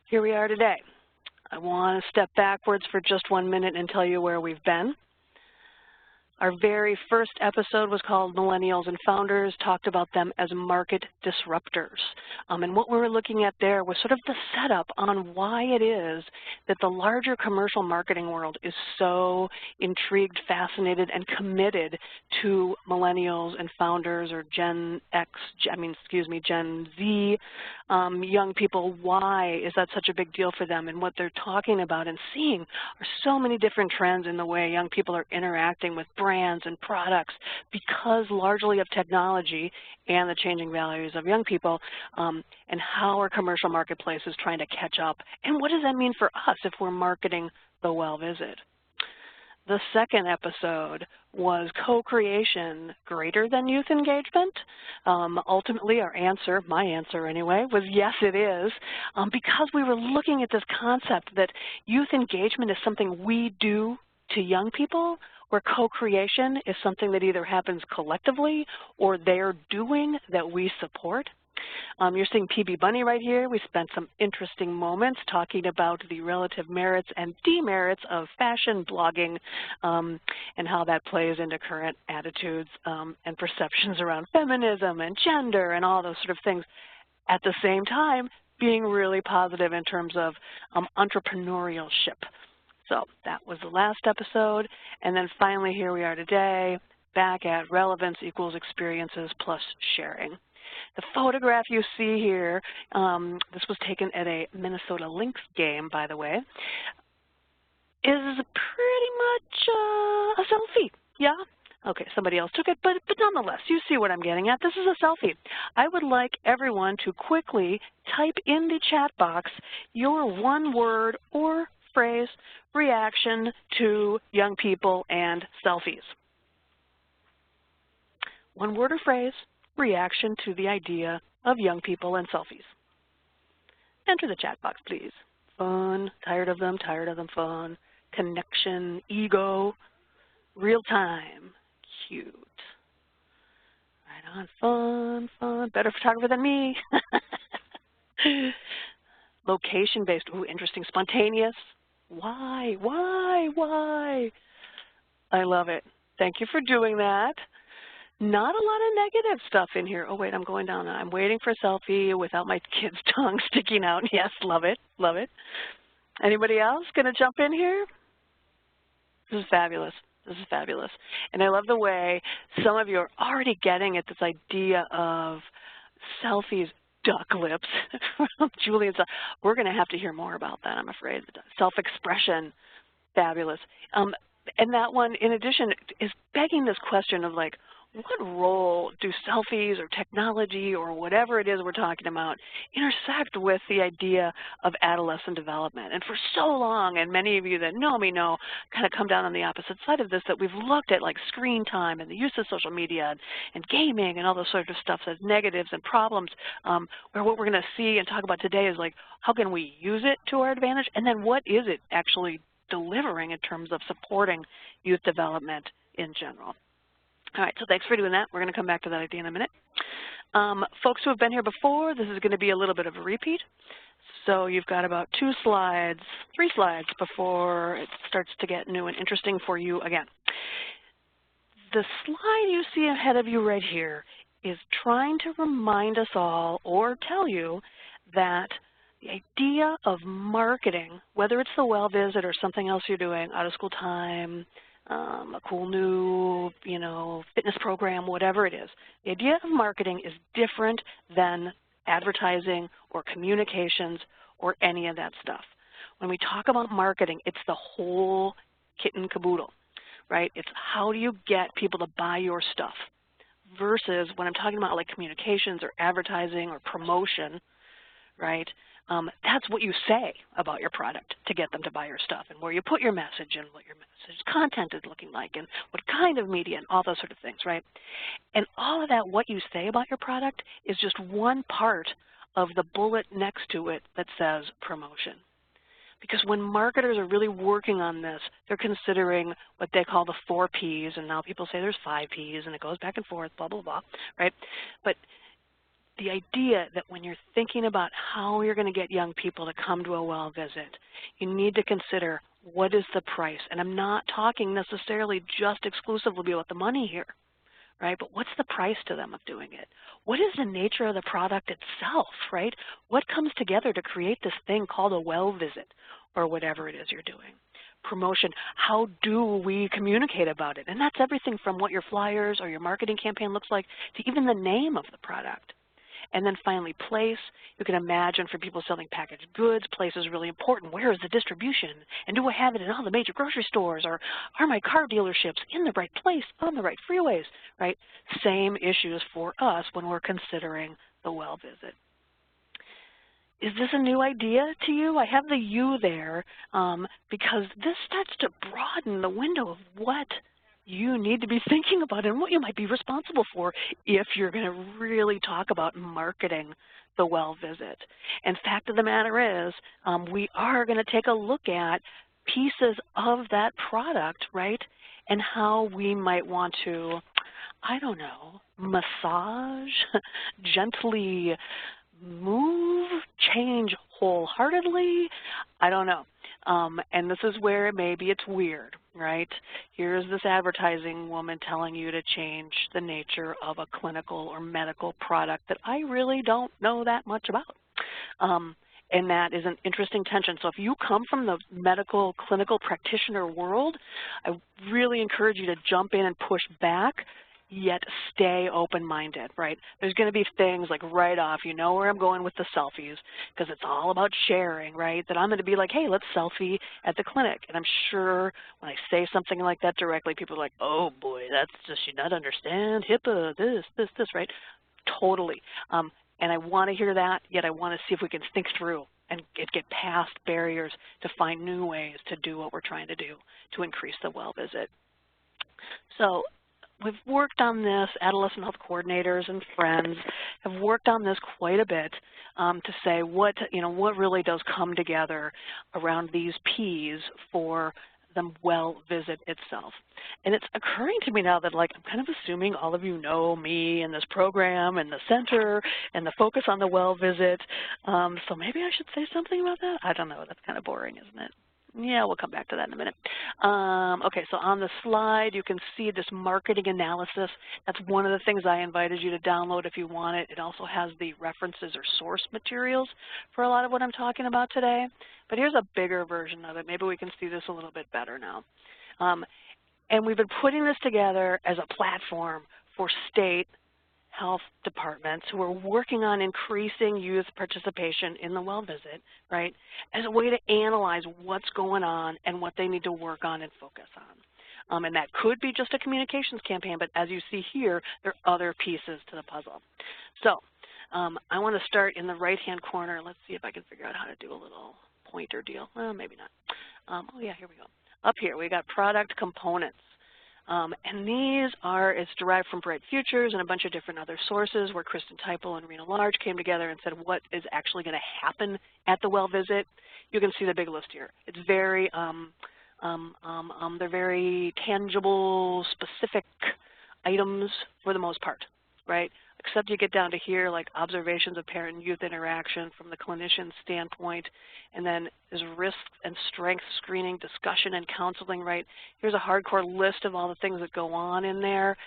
Here we are today. I want to step backwards for just 1 minute and tell you where we've been. Our very first episode was called Millennials and Founders, talked about them as market disruptors. And what we were looking at there was sort of the setup on why it is that the larger commercial marketing world is so intrigued, fascinated, and committed to millennials and founders, or Gen Z young people. Why is that such a big deal for them? And what they're talking about and seeing are so many different trends in the way young people are interacting with brands and products because largely of technology and the changing values of young people, and how our commercial marketplace is trying to catch up. And what does that mean for us if we're marketing the well visit? The second episode was co-creation greater than youth engagement? Ultimately, our answer, my answer anyway, was yes, it is, because we were looking at this concept that youth engagement is something we do to young people, where co-creation is something that either happens collectively or they're doing that we support. You're seeing PB Bunny right here. We spent some interesting moments talking about the relative merits and demerits of fashion blogging, and how that plays into current attitudes and perceptions around feminism and gender and all those sort of things. At the same time, being really positive in terms of entrepreneurship. So that was the last episode. And then finally, here we are today, back at relevance equals experiences plus sharing. The photograph you see here, this was taken at a Minnesota Lynx game, by the way, is pretty much a selfie. Yeah? Okay, somebody else took it, but nonetheless, you see what I'm getting at. This is a selfie. I would like everyone to quickly type in the chat box your one word or phrase reaction to young people and selfies. One word or phrase, reaction to the idea of young people and selfies. Enter the chat box, please. Fun, tired of them, fun, connection, ego, real time, cute. Right on, fun, better photographer than me. Location-based, ooh, interesting, spontaneous. Why? I love it. Thank you for doing that. Not a lot of negative stuff in here. Oh, wait, I'm going down. I'm waiting for a selfie without my kid's tongue sticking out. Yes, love it. Anybody else going to jump in here? This is fabulous. And I love the way some of you are already getting at this idea of selfies, duck lips from Julie. We're going to have to hear more about that, I'm afraid. Self-expression, fabulous. And that one, in addition, is begging this question of, like, what role do selfies or technology or whatever it is we're talking about intersect with the idea of adolescent development? And for so long, and many of you that know me know, kind of come down on the opposite side of this, that we've looked at like screen time and the use of social media and gaming and all those sort of stuff as negatives and problems, where what we're going to see and talk about today is like, how can we use it to our advantage? And then what is it actually delivering in terms of supporting youth development in general? All right, so thanks for doing that. We're going to come back to that idea in a minute. Folks who have been here before, this is going to be a little bit of a repeat. So you've got about 3 slides before it starts to get new and interesting for you again. The slide you see ahead of you right here is trying to remind us all or tell you that the idea of marketing, whether it's the well visit or something else you're doing, out of school time, a cool new, fitness program, whatever it is. The idea of marketing is different than advertising or communications or any of that stuff. When we talk about marketing, it's the whole kit and caboodle, right? It's how do you get people to buy your stuff versus when I'm talking about like communications or advertising or promotion, right? That's what you say about your product to get them to buy your stuff, and where you put your message and what your message content is looking like and what kind of media and all those sort of things, right? And all of that, what you say about your product, is just one part of the bullet next to it that says promotion. Because when marketers are really working on this, they're considering what they call the 4 Ps, and now people say there's 5 Ps, and it goes back and forth, blah, blah, blah, right? But the idea that when you're thinking about how you're going to get young people to come to a well visit, you need to consider what is the price. And I'm not talking necessarily just exclusively about the money here, right? But what's the price to them of doing it? What is the nature of the product itself, right? What comes together to create this thing called a well visit or whatever it is you're doing? Promotion, how do we communicate about it? And that's everything from what your flyers or your marketing campaign looks like to even the name of the product. And then finally, place. You can imagine for people selling packaged goods, place is really important. Where is the distribution? And do I have it in all the major grocery stores? Or are my car dealerships in the right place, on the right freeways, right? Same issues for us when we're considering the well visit. Is this a new idea to you? I have the you there because this starts to broaden the window of what you need to be thinking about and what you might be responsible for if you're going to really talk about marketing the well visit. And fact of the matter is, we are going to take a look at pieces of that product, right, and how we might want to, I don't know, massage, gently move, change wholeheartedly, I don't know. And this is where maybe it's weird, right? Here's this advertising woman telling you to change the nature of a clinical or medical product that I really don't know that much about. And that is an interesting tension. So if you come from the medical clinical practitioner world, I really encourage you to jump in and push back, yet stay open-minded, right? There's going to be things like right off, you know where I'm going with the selfies, because it's all about sharing, right? That I'm going to be like, hey, let's selfie at the clinic. And I'm sure when I say something like that directly, people are like, oh boy, that's just, you not understand HIPAA, this, right? Totally. And I want to hear that, yet I want to see if we can think through and get past barriers to find new ways to do what we're trying to do to increase the well visit. So we've worked on this, adolescent health coordinators and friends have worked on this quite a bit to say what really does come together around these P's for the well visit itself. And it's occurring to me now that, like, I'm kind of assuming all of you know me and this program and the center and the focus on the well visit. So maybe I should say something about that. I don't know. That's kind of boring, isn't it? Yeah, we'll come back to that in a minute. Okay, so on the slide, you can see this marketing analysis. That's one of the things I invited you to download if you want it. It also has the references or source materials for a lot of what I'm talking about today. But here's a bigger version of it. Maybe we can see this a little bit better now. And we've been putting this together as a platform for state health departments who are working on increasing youth participation in the well visit, right, as a way to analyze what's going on and what they need to work on and focus on. And that could be just a communications campaign, but as you see here, there are other pieces to the puzzle. So I want to start in the right-hand corner. Let's see if I can figure out how to do a little pointer deal. Well, maybe not. Oh, yeah, here we go. Up here, we got product components. And these are, it's derived from Bright Futures and a bunch of different other sources where Kristen Teipel and Rena Large came together and said what is actually going to happen at the well visit. You can see the big list here. It's very, they're very tangible, specific items for the most part, right? Except you get down to here, like observations of parent and youth interaction from the clinician standpoint, and then there's risk and strength screening, discussion and counseling, right? Here's a hardcore list of all the things that go on in there,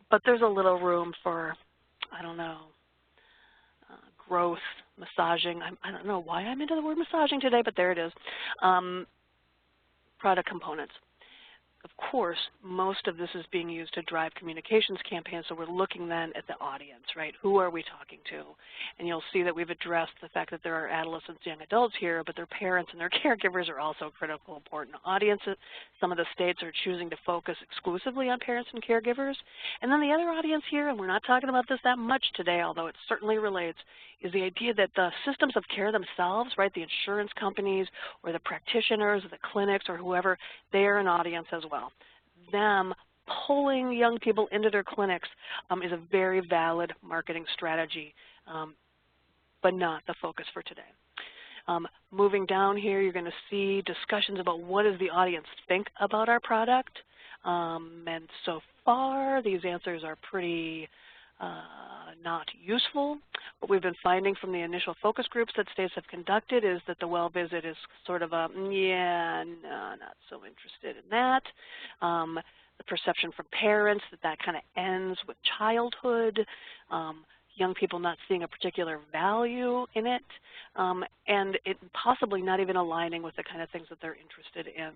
but there's a little room for, I don't know, growth, massaging. I don't know why I'm into the word massaging today, but there it is. Product components. Of course, most of this is being used to drive communications campaigns, so we're looking then at the audience, right? Who are we talking to? And you'll see that we've addressed the fact that there are adolescents, young adults here, but their parents and their caregivers are also critical, important audiences. Some of the states are choosing to focus exclusively on parents and caregivers. And then the other audience here, and we're not talking about this that much today, although it certainly relates, is the idea that the systems of care themselves, right, the insurance companies or the practitioners or the clinics or whoever, they are an audience as well. Them pulling young people into their clinics is a very valid marketing strategy, but not the focus for today. Moving down here, you're going to see discussions about what does the audience think about our product. And so far, these answers are pretty not useful. What we've been finding from the initial focus groups that states have conducted is that the well visit is sort of a, yeah, no, not so interested in that. The perception from parents that that kind of ends with childhood, young people not seeing a particular value in it, and it possibly not even aligning with the kind of things that they're interested in.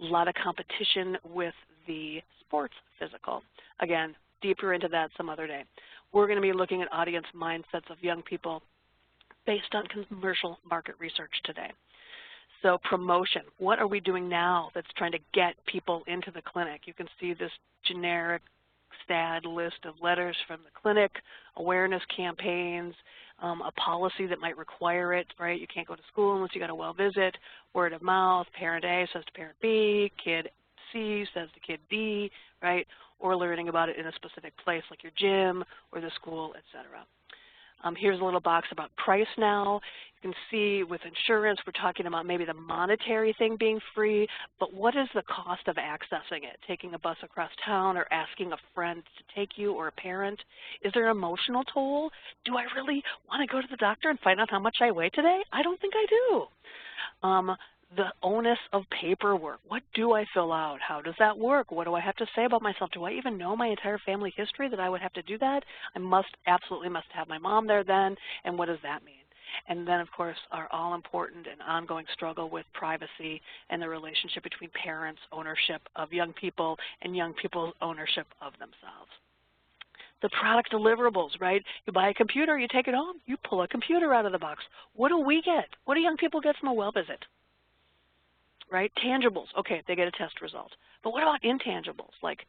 A lot of competition with the sports physical. Again, deeper into that some other day. We're going to be looking at audience mindsets of young people based on commercial market research today. So promotion, what are we doing now that's trying to get people into the clinic? You can see this generic STAD list of letters from the clinic, awareness campaigns, a policy that might require it, right? You can't go to school unless you got a well visit, word of mouth, parent A says to parent B, kid C says to kid B, right? Or learning about it in a specific place like your gym or the school, et cetera. Here's a little box about price now. You can see with insurance, we're talking about maybe the monetary thing being free, but what is the cost of accessing it? Taking a bus across town or asking a friend to take you or a parent? Is there an emotional toll? Do I really want to go to the doctor and find out how much I weigh today? I don't think I do. The onus of paperwork. What do I fill out? How does that work? What do I have to say about myself? Do I even know my entire family history that I would have to do that? I absolutely must have my mom there then, and what does that mean? And then, of course, our all-important and ongoing struggle with privacy and the relationship between parents' ownership of young people and young people's ownership of themselves. The product deliverables, right? You buy a computer, you take it home, you pull a computer out of the box. What do we get? What do young people get from a well visit? Right? Tangibles, okay, they get a test result. But what about intangibles? Like,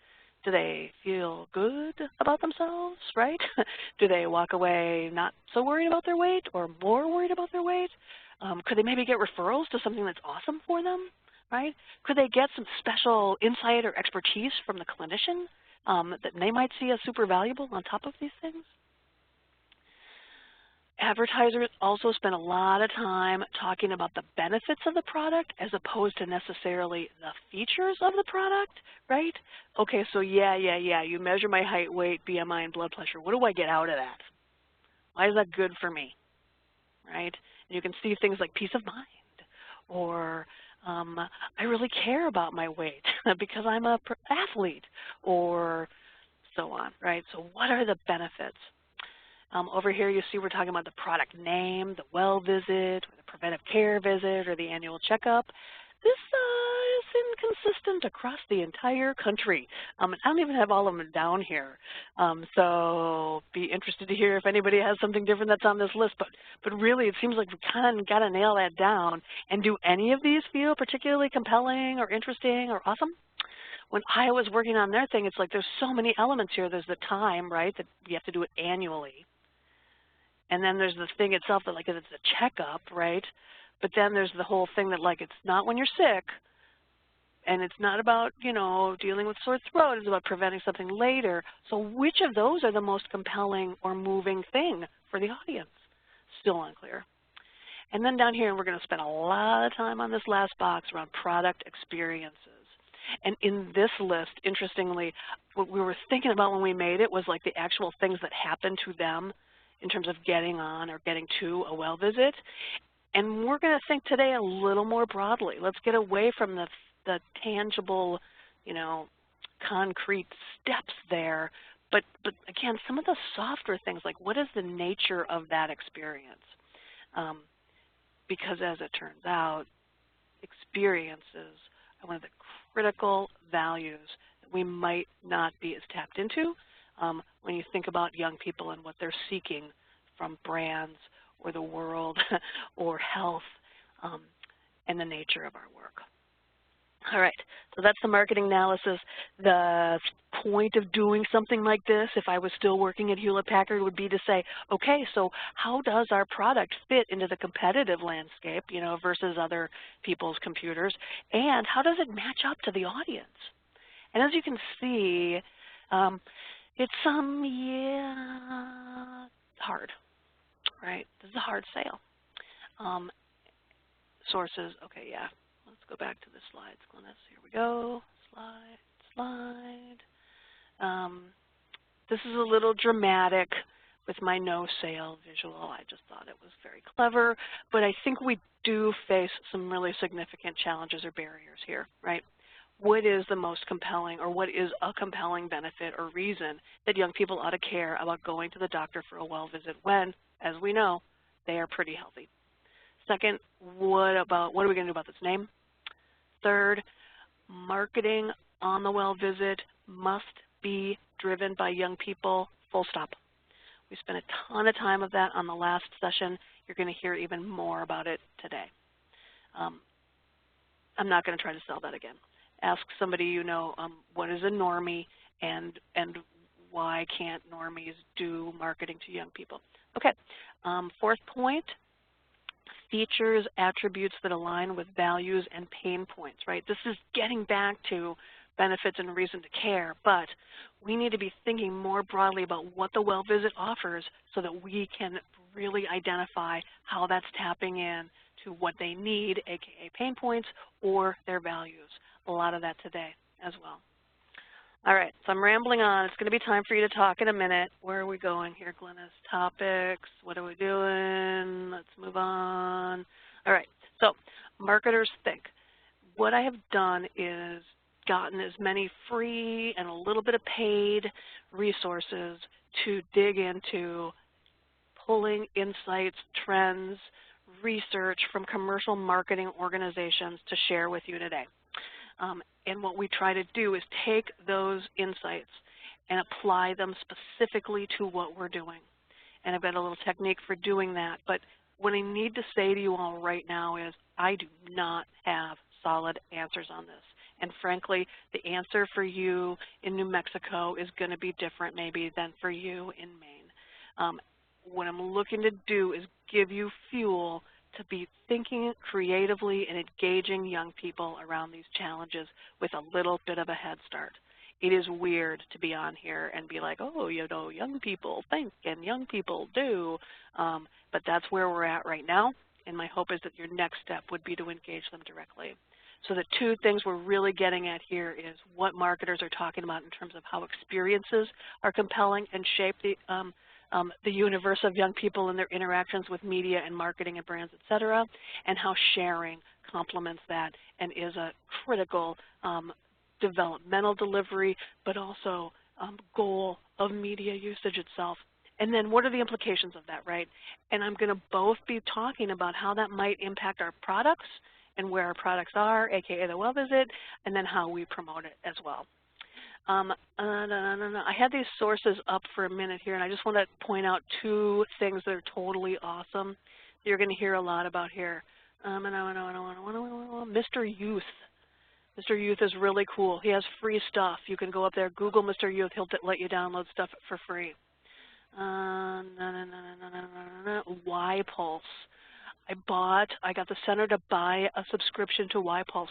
do they feel good about themselves, right? Do they walk away not so worried about their weight or more worried about their weight? Could they maybe get referrals to something that's awesome for them, right? Could they get some special insight or expertise from the clinician that they might see as super valuable on top of these things? Advertisers also spend a lot of time talking about the benefits of the product as opposed to necessarily the features of the product, right? Okay, so yeah, you measure my height, weight, BMI, and blood pressure. What do I get out of that? Why is that good for me, right? And you can see things like peace of mind or I really care about my weight because I'm an athlete or so on, right? So what are the benefits? Over here you see we're talking about the product name, the well visit, or the preventive care visit, or the annual checkup. This is inconsistent across the entire country. I don't even have all of them down here. So be interested to hear if anybody has something different that's on this list. But really it seems like we kind of got to nail that down. And do any of these feel particularly compelling or interesting or awesome? When I was working on their thing, it's like there's so many elements here. There's the time, right, that you have to do it annually. And then there's the thing itself that, like, it's a checkup, right? But then there's the whole thing that, like, it's not when you're sick, and it's not about, you know, dealing with sore throat. It's about preventing something later. So which of those are the most compelling or moving thing for the audience? Still unclear. And then down here, we're going to spend a lot of time on this last box around product experiences. And in this list, interestingly, what we were thinking about when we made it was, like, the actual things that happen to them in terms of getting on or getting to a well visit. And we're going to think today a little more broadly. Let's get away from the tangible, you know, concrete steps there. But again, some of the softer things, like what is the nature of that experience? Because as it turns out, experiences are one of the critical values that we might not be as tapped into when you think about young people and what they're seeking from brands or the world or health and the nature of our work. All right, so that's the marketing analysis. The point of doing something like this, if I was still working at Hewlett-Packard, would be to say, okay, so how does our product fit into the competitive landscape, you know, versus other people's computers, and how does it match up to the audience? And as you can see, it's hard, right? This is a hard sale. Sources, okay, yeah. Let's go back to the slides, Glennis. Here we go. Slide. This is a little dramatic with my no sale visual. I just thought it was very clever, but I think we do face some really significant challenges or barriers here, right? What is the most compelling, or what is a compelling benefit or reason that young people ought to care about going to the doctor for a well visit when, as we know, they are pretty healthy? Second, what are we going to do about this name? Third, marketing on the well visit must be driven by young people, full stop. We spent a ton of time of that on the last session. You're going to hear even more about it today. I'm not going to try to sell that again. Ask somebody you know, what is a normie, and why can't normies do marketing to young people? Okay, fourth point, features, attributes that align with values and pain points, right? This is getting back to benefits and reason to care, but we need to be thinking more broadly about what the well visit offers so that we can really identify how that's tapping in to what they need, aka pain points, or their values. A lot of that today as well. All right, so I'm rambling on. It's going to be time for you to talk in a minute. Where are we going here, Glynis? Topics, what are we doing? Let's move on. All right, so marketers think. What I have done is gotten as many free and a little bit of paid resources to dig into pulling insights, trends, research from commercial marketing organizations to share with you today. And what we try to do is take those insights and apply them specifically to what we're doing. And I've got a little technique for doing that. But what I need to say to you all right now is I do not have solid answers on this. And frankly, the answer for you in New Mexico is going to be different maybe than for you in Maine. What I'm looking to do is give you fuel to be thinking creatively and engaging young people around these challenges with a little bit of a head start. It is weird to be on here and be like, oh, you know, young people think and young people do, but that's where we're at right now, and my hope is that your next step would be to engage them directly. So the two things we're really getting at here is what marketers are talking about in terms of how experiences are compelling and shape the universe of young people and their interactions with media and marketing and brands, et cetera, and how sharing complements that and is a critical developmental delivery, but also goal of media usage itself. And then what are the implications of that, right? And I'm going to both be talking about how that might impact our products and where our products are, aka the well visit, and then how we promote it as well. I had these sources up for a minute here, and I just want to point out two things that are totally awesome that you're going to hear a lot about here. Mr. Youth. Mr. Youth is really cool. He has free stuff. You can go up there, Google Mr. Youth. He'll let you download stuff for free. Y-Pulse. I got the center to buy a subscription to Y-Pulse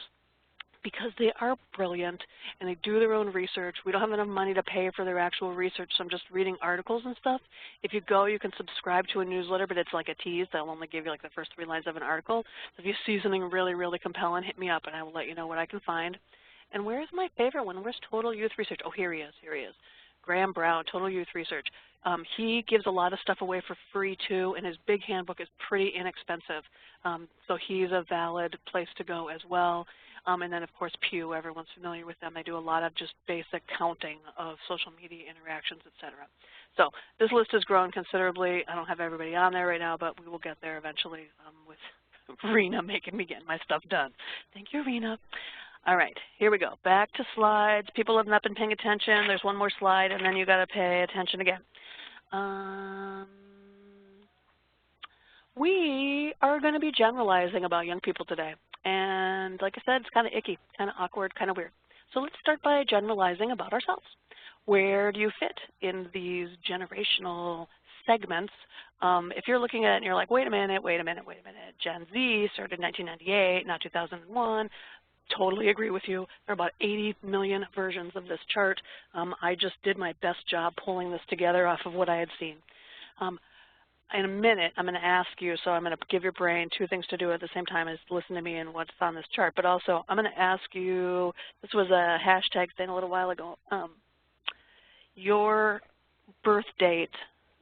because they are brilliant and they do their own research. We don't have enough money to pay for their actual research, so I'm just reading articles and stuff. If you go, you can subscribe to a newsletter, but it's like a tease. They'll only give you like the first 3 lines of an article. So if you see something really, really compelling, hit me up and I will let you know what I can find. And where's my favorite one? Where's Total Youth Research? Oh, here he is. Here he is. Graham Brown, Total Youth Research. He gives a lot of stuff away for free too, and his big handbook is pretty inexpensive. So he's a valid place to go as well. And then, of course, Pew, everyone's familiar with them. They do a lot of just basic counting of social media interactions, et cetera. So this list has grown considerably. I don't have everybody on there right now, but we will get there eventually with Rena making me get my stuff done. Thank you, Rena. All right, here we go. Back to slides. People have not been paying attention. There's one more slide, and then you got to pay attention again. We are going to be generalizing about young people today. And like I said, it's kind of icky, kind of awkward, kind of weird. So let's start by generalizing about ourselves. Where do you fit in these generational segments? If you're looking at it and you're like, wait a minute, Gen Z started in 1998, not 2001. Totally agree with you. There are about 80 million versions of this chart. I just did my best job pulling this together off of what I had seen. In a minute, I'm going to ask you, so I'm going to give your brain 2 things to do at the same time as listen to me and what's on this chart. But also, I'm going to ask you, this was a hashtag thing a little while ago, your birth date,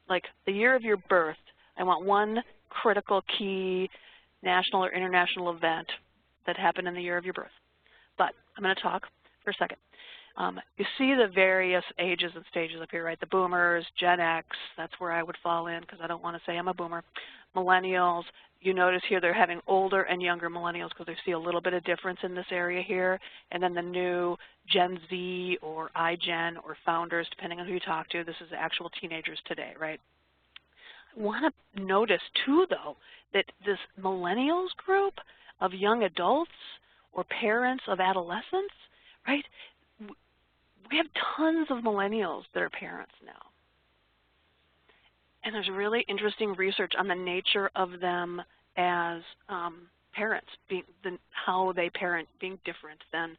like the year of your birth. I want one critical key national or international event that happened in the year of your birth. But I'm going to talk for a second. You see the various ages and stages up here, right? The boomers, Gen X, that's where I would fall in because I don't want to say I'm a boomer. Millennials, you notice here they're having older and younger millennials because they see a little bit of difference in this area here. And then the new Gen Z or iGen or founders, depending on who you talk to, this is actual teenagers today, right? I want to notice too, though, that this millennials group of young adults or parents of adolescents, right? We have tons of millennials that are parents now. And there's really interesting research on the nature of them as parents, how they parent being different than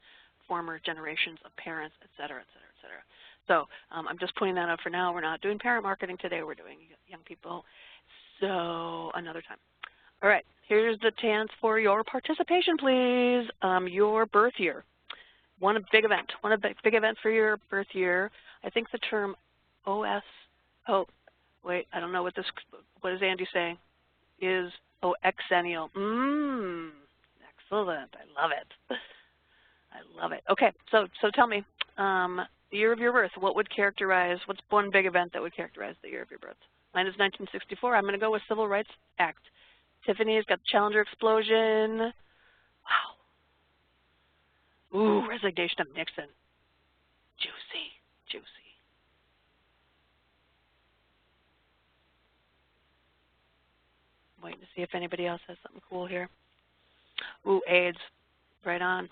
former generations of parents, et cetera, et cetera, et cetera. So I'm just pointing that out for now. We're not doing parent marketing today. We're doing young people. So another time. All right, here's the chance for your participation, please. Your birth year. One big event for your birth year. I think the term wait, I don't know what is Andy saying? Exennial. Excellent, I love it. I love it. Okay, so tell me, the year of your birth, what's one big event that would characterize the year of your birth? Mine is 1964. I'm going to go with Civil Rights Act. Tiffany's got the Challenger explosion. Wow. Ooh, resignation of Nixon. Juicy, juicy. I'm waiting to see if anybody else has something cool here. Ooh, AIDS. Right on.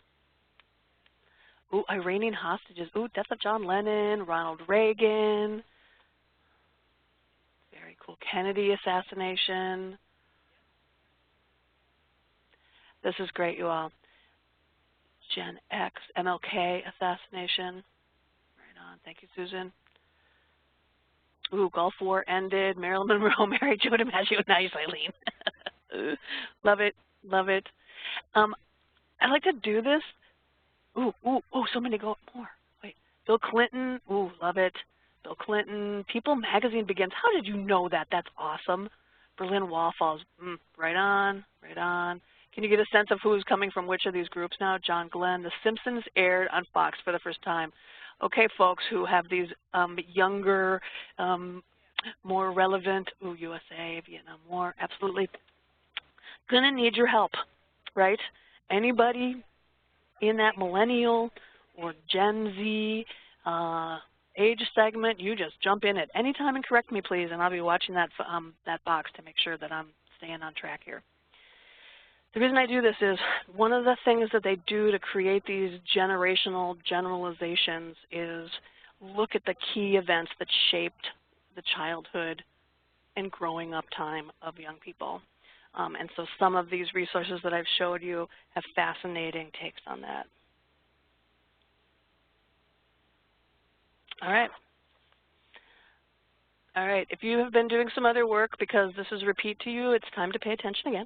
Ooh, Iranian hostages. Ooh, death of John Lennon, Ronald Reagan. Very cool. Kennedy assassination. This is great, you all. Gen X, MLK assassination. Right on. Thank you, Susan. Ooh, Gulf War ended. Marilyn Monroe married Joe DiMaggio. Nice, Eileen. Love it. Love it. I like to do this. Ooh, so many go more. Wait, Bill Clinton. Ooh, love it. Bill Clinton. People magazine begins. How did you know that? That's awesome. Berlin Wall falls. Right on, right on. Can you get a sense of who's coming from which of these groups now? John Glenn. The Simpsons aired on Fox for the first time. Okay, folks who have these younger, more relevant, USA, Vietnam War, absolutely. Gonna need your help, right? Anybody in that millennial or Gen Z age segment, you just jump in at any time and correct me, please, and I'll be watching that box to make sure that I'm staying on track here. The reason I do this is one of the things that they do to create these generational generalizations is look at the key events that shaped the childhood and growing up time of young people. And so some of these resources that I've showed you have fascinating takes on that. All right. All right, if you have been doing some other work because this is repeat to you, it's time to pay attention again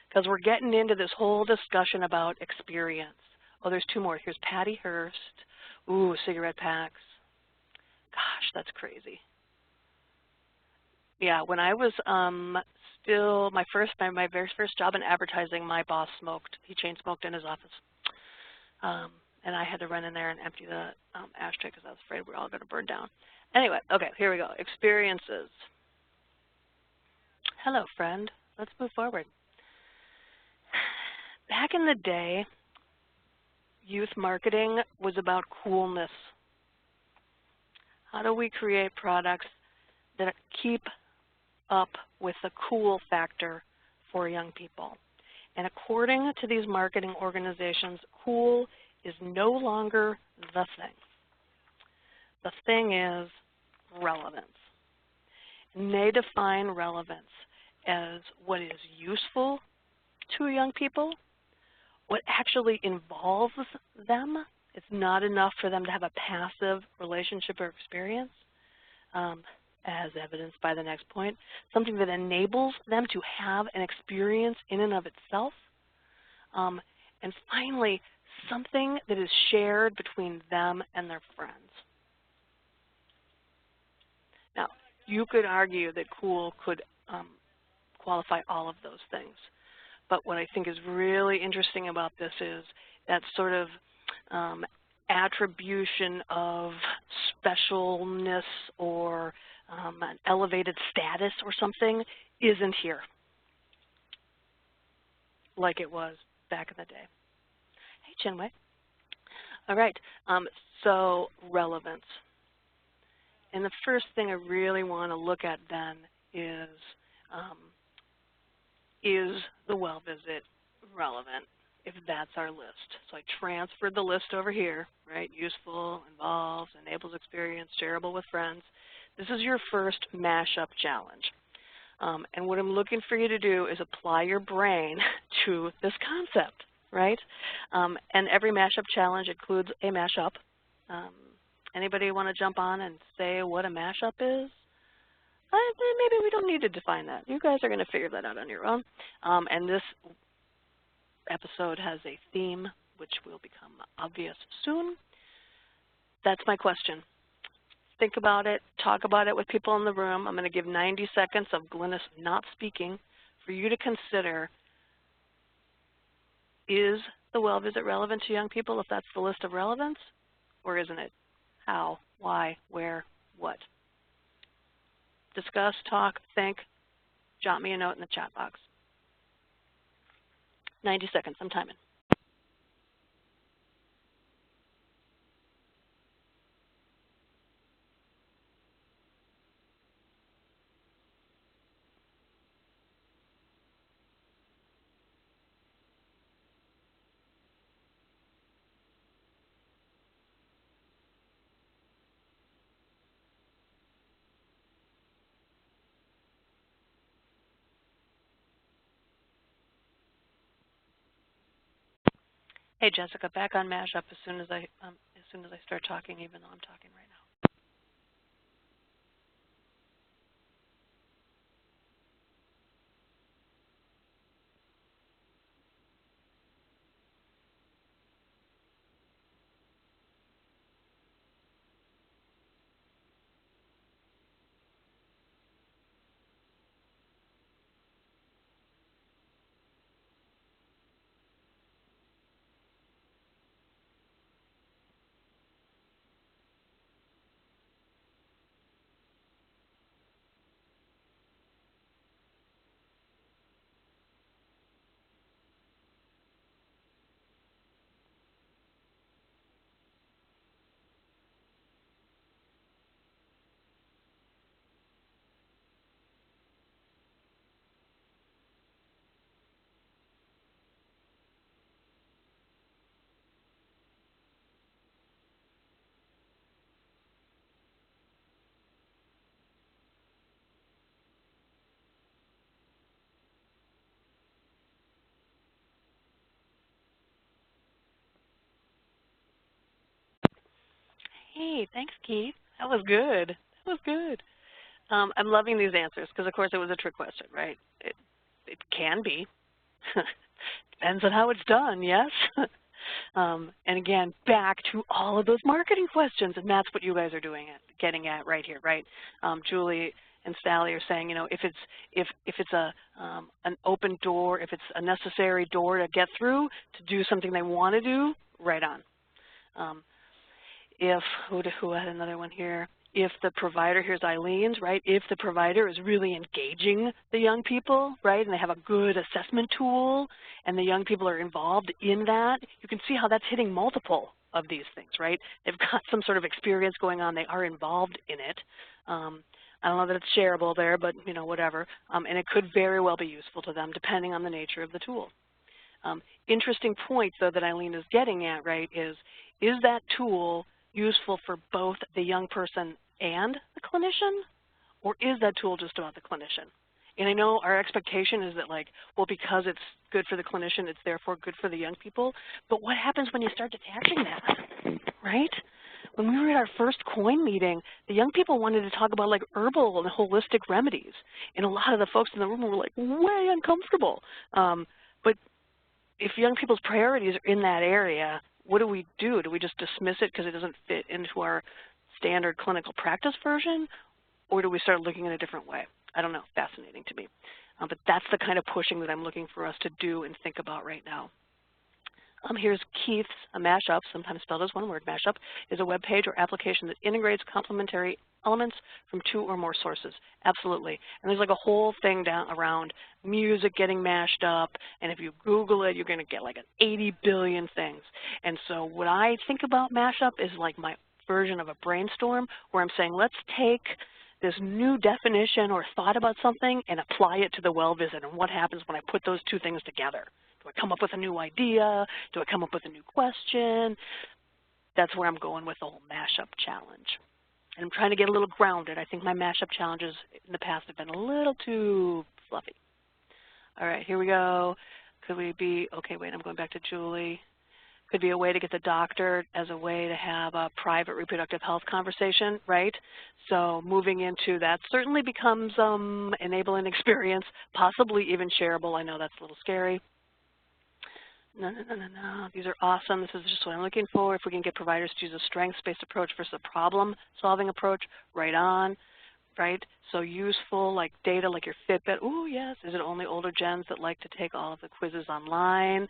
because we're getting into this whole discussion about experience. Oh, there's two more. Here's Patty Hearst. Ooh, cigarette packs. Gosh, that's crazy. Yeah, when I was still my very first job in advertising, my boss smoked. He chain smoked in his office, and I had to run in there and empty the ashtray because I was afraid we were all going to burn down. Anyway, okay, here we go. Experiences. Hello, friend. Let's move forward. Back in the day, youth marketing was about coolness. How do we create products that keep up with the cool factor for young people? And according to these marketing organizations, cool is no longer the thing. The thing is relevance. And they define relevance as what is useful to young people, what actually involves them. It's not enough for them to have a passive relationship or experience, as evidenced by the next point, something that enables them to have an experience in and of itself. And finally, something that is shared between them and their friends. You could argue that cool could qualify all of those things. But what I think is really interesting about this is that sort of attribution of specialness or an elevated status or something isn't here like it was back in the day. Hey, Chinwei. All right, so relevance. And the first thing I really want to look at then is the well visit relevant, if that's our list? So I transferred the list over here, right? Useful, involves, enables experience, shareable with friends. This is your first mashup challenge. And what I'm looking for you to do is apply your brain to this concept, right? And every mashup challenge includes a mashup. Anybody want to jump on and say what a mashup is? Maybe we don't need to define that. You guys are going to figure that out on your own. And this episode has a theme, which will become obvious soon. That's my question. Think about it. Talk about it with people in the room. I'm going to give 90 seconds of Glynis not speaking for you to consider, is the well visit relevant to young people if that's the list of relevance, or isn't it? How, why, where, what? Discuss, talk, think, jot me a note in the chat box. 90 seconds, I'm timing. Hey Jessica, back on mashup as soon as I start talking, even though I'm talking right now. Hey, thanks Keith. That was good. That was good. I'm loving these answers because, of course, it was a trick question, right? It can be. Depends on how it's done, yes? And again, back to all of those marketing questions, and that's what you guys are getting at right here, right? Julie and Sally are saying, you know, if it's an open door, if it's a necessary door to get through to do something they want to do, right on. Who had another one here? If the provider, here's Eileen's, right? If the provider is really engaging the young people, right, and they have a good assessment tool and the young people are involved in that, you can see how that's hitting multiple of these things, right? They've got some sort of experience going on. They are involved in it. I don't know that it's shareable there, but, you know, whatever. And it could very well be useful to them depending on the nature of the tool. Interesting point, though, that Eileen is getting at, right, is that tool useful for both the young person and the clinician, or is that tool just about the clinician? And I know our expectation is that, like, well, because it's good for the clinician, it's therefore good for the young people. But what happens when you start detaching that, right? When we were at our first COIN meeting, the young people wanted to talk about, like, herbal and holistic remedies. And a lot of the folks in the room were, like, way uncomfortable. But if young people's priorities are in that area, what do we do? Do we just dismiss it because it doesn't fit into our standard clinical practice version? or do we start looking in a different way? I don't know, fascinating to me. But that's the kind of pushing that I'm looking for us to do and think about right now. Here's Keith's. A mashup, sometimes spelled as one word, mashup, is a web page or application that integrates complementary elements from 2 or more sources. Absolutely. And there's like a whole thing down around music getting mashed up, and if you Google it, you're going to get like 80 billion things. And so what I think about mashup is like my version of a brainstorm where I'm saying, let's take this new definition or thought about something and apply it to the well visit, and what happens when I put those 2 things together. Do I come up with a new idea? Do I come up with a new question? That's where I'm going with the whole mashup challenge. And I'm trying to get a little grounded. I think my mashup challenges in the past have been a little too fluffy. All right, here we go. Could we be, okay, wait, I'm going back to Julie. Could be a way to get the doctor as a way to have a private reproductive health conversation, right? So moving into that certainly becomes enabling experience, possibly even shareable. I know that's a little scary. No. These are awesome. This is just what I'm looking for. If we can get providers to use a strengths-based approach versus a problem-solving approach, right on, right? So useful, like data, like your Fitbit. Oh, yes. Is it only older gens that like to take all of the quizzes online?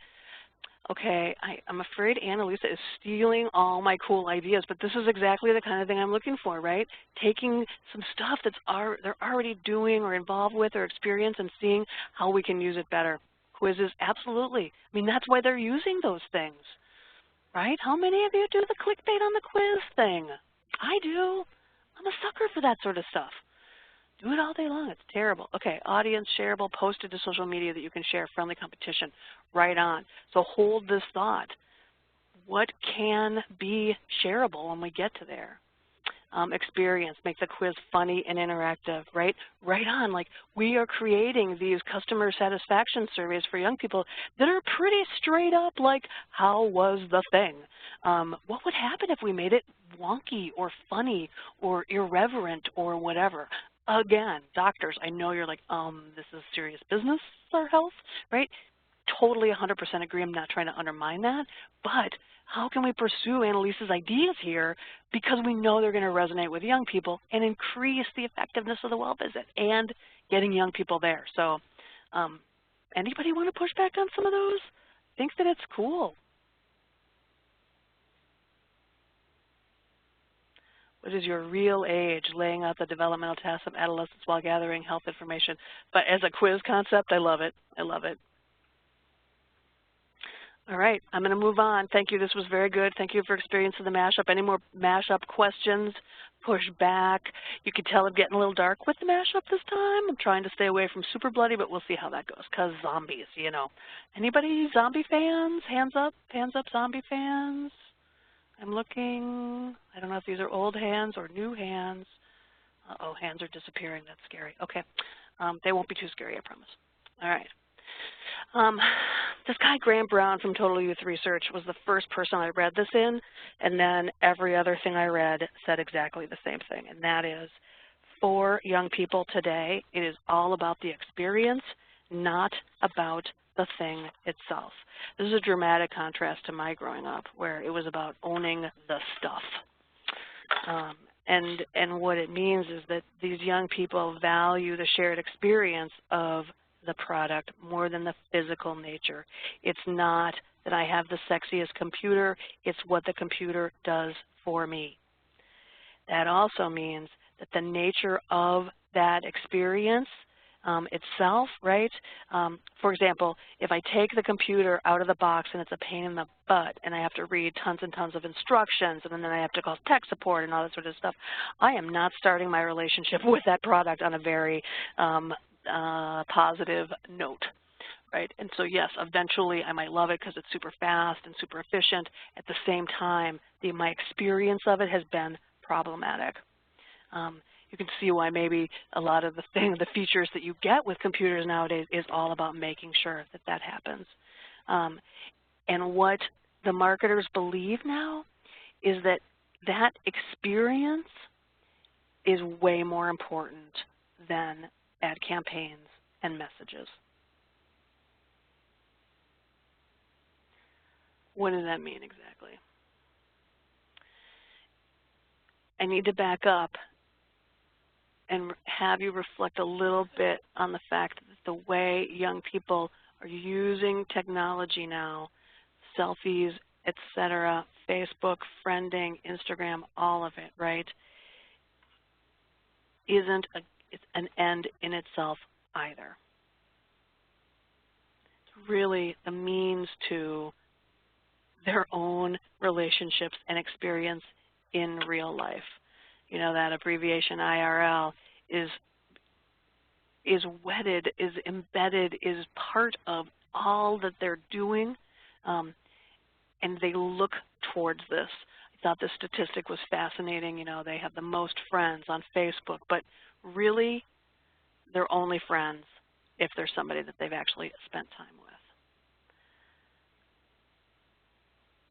Okay, I'm afraid Annalisa is stealing all my cool ideas, but this is exactly the kind of thing I'm looking for, right? Taking some stuff that's they're already doing or involved with or experience and seeing how we can use it better. Quizzes, absolutely. I mean, that's why they're using those things, right? How many of you do the clickbait on the quiz thing? I do. I'm a sucker for that sort of stuff. Do it all day long. It's terrible. Okay, audience, shareable, posted to social media that you can share, friendly competition, right on. So hold this thought. What can be shareable when we get to there? Experience, make the quiz funny and interactive, right? Right on, like we are creating these customer satisfaction surveys for young people that are pretty straight up like, how was the thing? What would happen if we made it wonky or funny or irreverent or whatever? Again, doctors, I know you're like, this is serious business, our health, right? Totally 100% agree. I'm not trying to undermine that, but how can we pursue Annalisa's ideas here because we know they're going to resonate with young people and increase the effectiveness of the well visit and getting young people there. So anybody want to push back on some of those? Think that it's cool. What is your real age? Laying out the developmental tasks of adolescents while gathering health information. But as a quiz concept, I love it. I love it. All right, I'm going to move on. Thank you. This was very good. Thank you for experiencing the mashup. Any more mashup questions? Push back. You can tell I'm getting a little dark with the mashup this time. I'm trying to stay away from super bloody, but we'll see how that goes because zombies, you know. Anybody zombie fans? Hands up, zombie fans. I'm looking. I don't know if these are old hands or new hands. Uh-oh, hands are disappearing. That's scary. Okay. They won't be too scary, I promise. All right. This guy, Graham Brown from Total Youth Research, was the first person I read this in, and then every other thing I read said exactly the same thing, and that is, for young people today, it is all about the experience, not about the thing itself. This is a dramatic contrast to my growing up, where it was about owning the stuff. And what it means is that these young people value the shared experience of the product more than the physical nature. It's not that I have the sexiest computer, it's what the computer does for me. That also means that the nature of that experience itself, right? For example, if I take the computer out of the box and it's a pain in the butt and I have to read tons and tons of instructions and then I have to call tech support and all that sort of stuff, I am not starting my relationship with that product on a very positive note, right? And so yes, eventually I might love it because it's super fast and super efficient. At the same time, my experience of it has been problematic. You can see why maybe a lot of the features that you get with computers nowadays is all about making sure that that happens. And what the marketers believe now is that that experience is way more important than ad campaigns and messages. What does that mean exactly? I need to back up and have you reflect a little bit on the fact that the way young people are using technology now, selfies, etc., Facebook, friending, Instagram, all of it, right, isn't it's an end in itself either. It's really the means to their own relationships and experience in real life. You know, that abbreviation IRL is wedded, is embedded, is part of all that they're doing, and they look towards this. I thought this statistic was fascinating. You know, they have the most friends on Facebook, but really they're only friends if there's somebody that they've actually spent time with.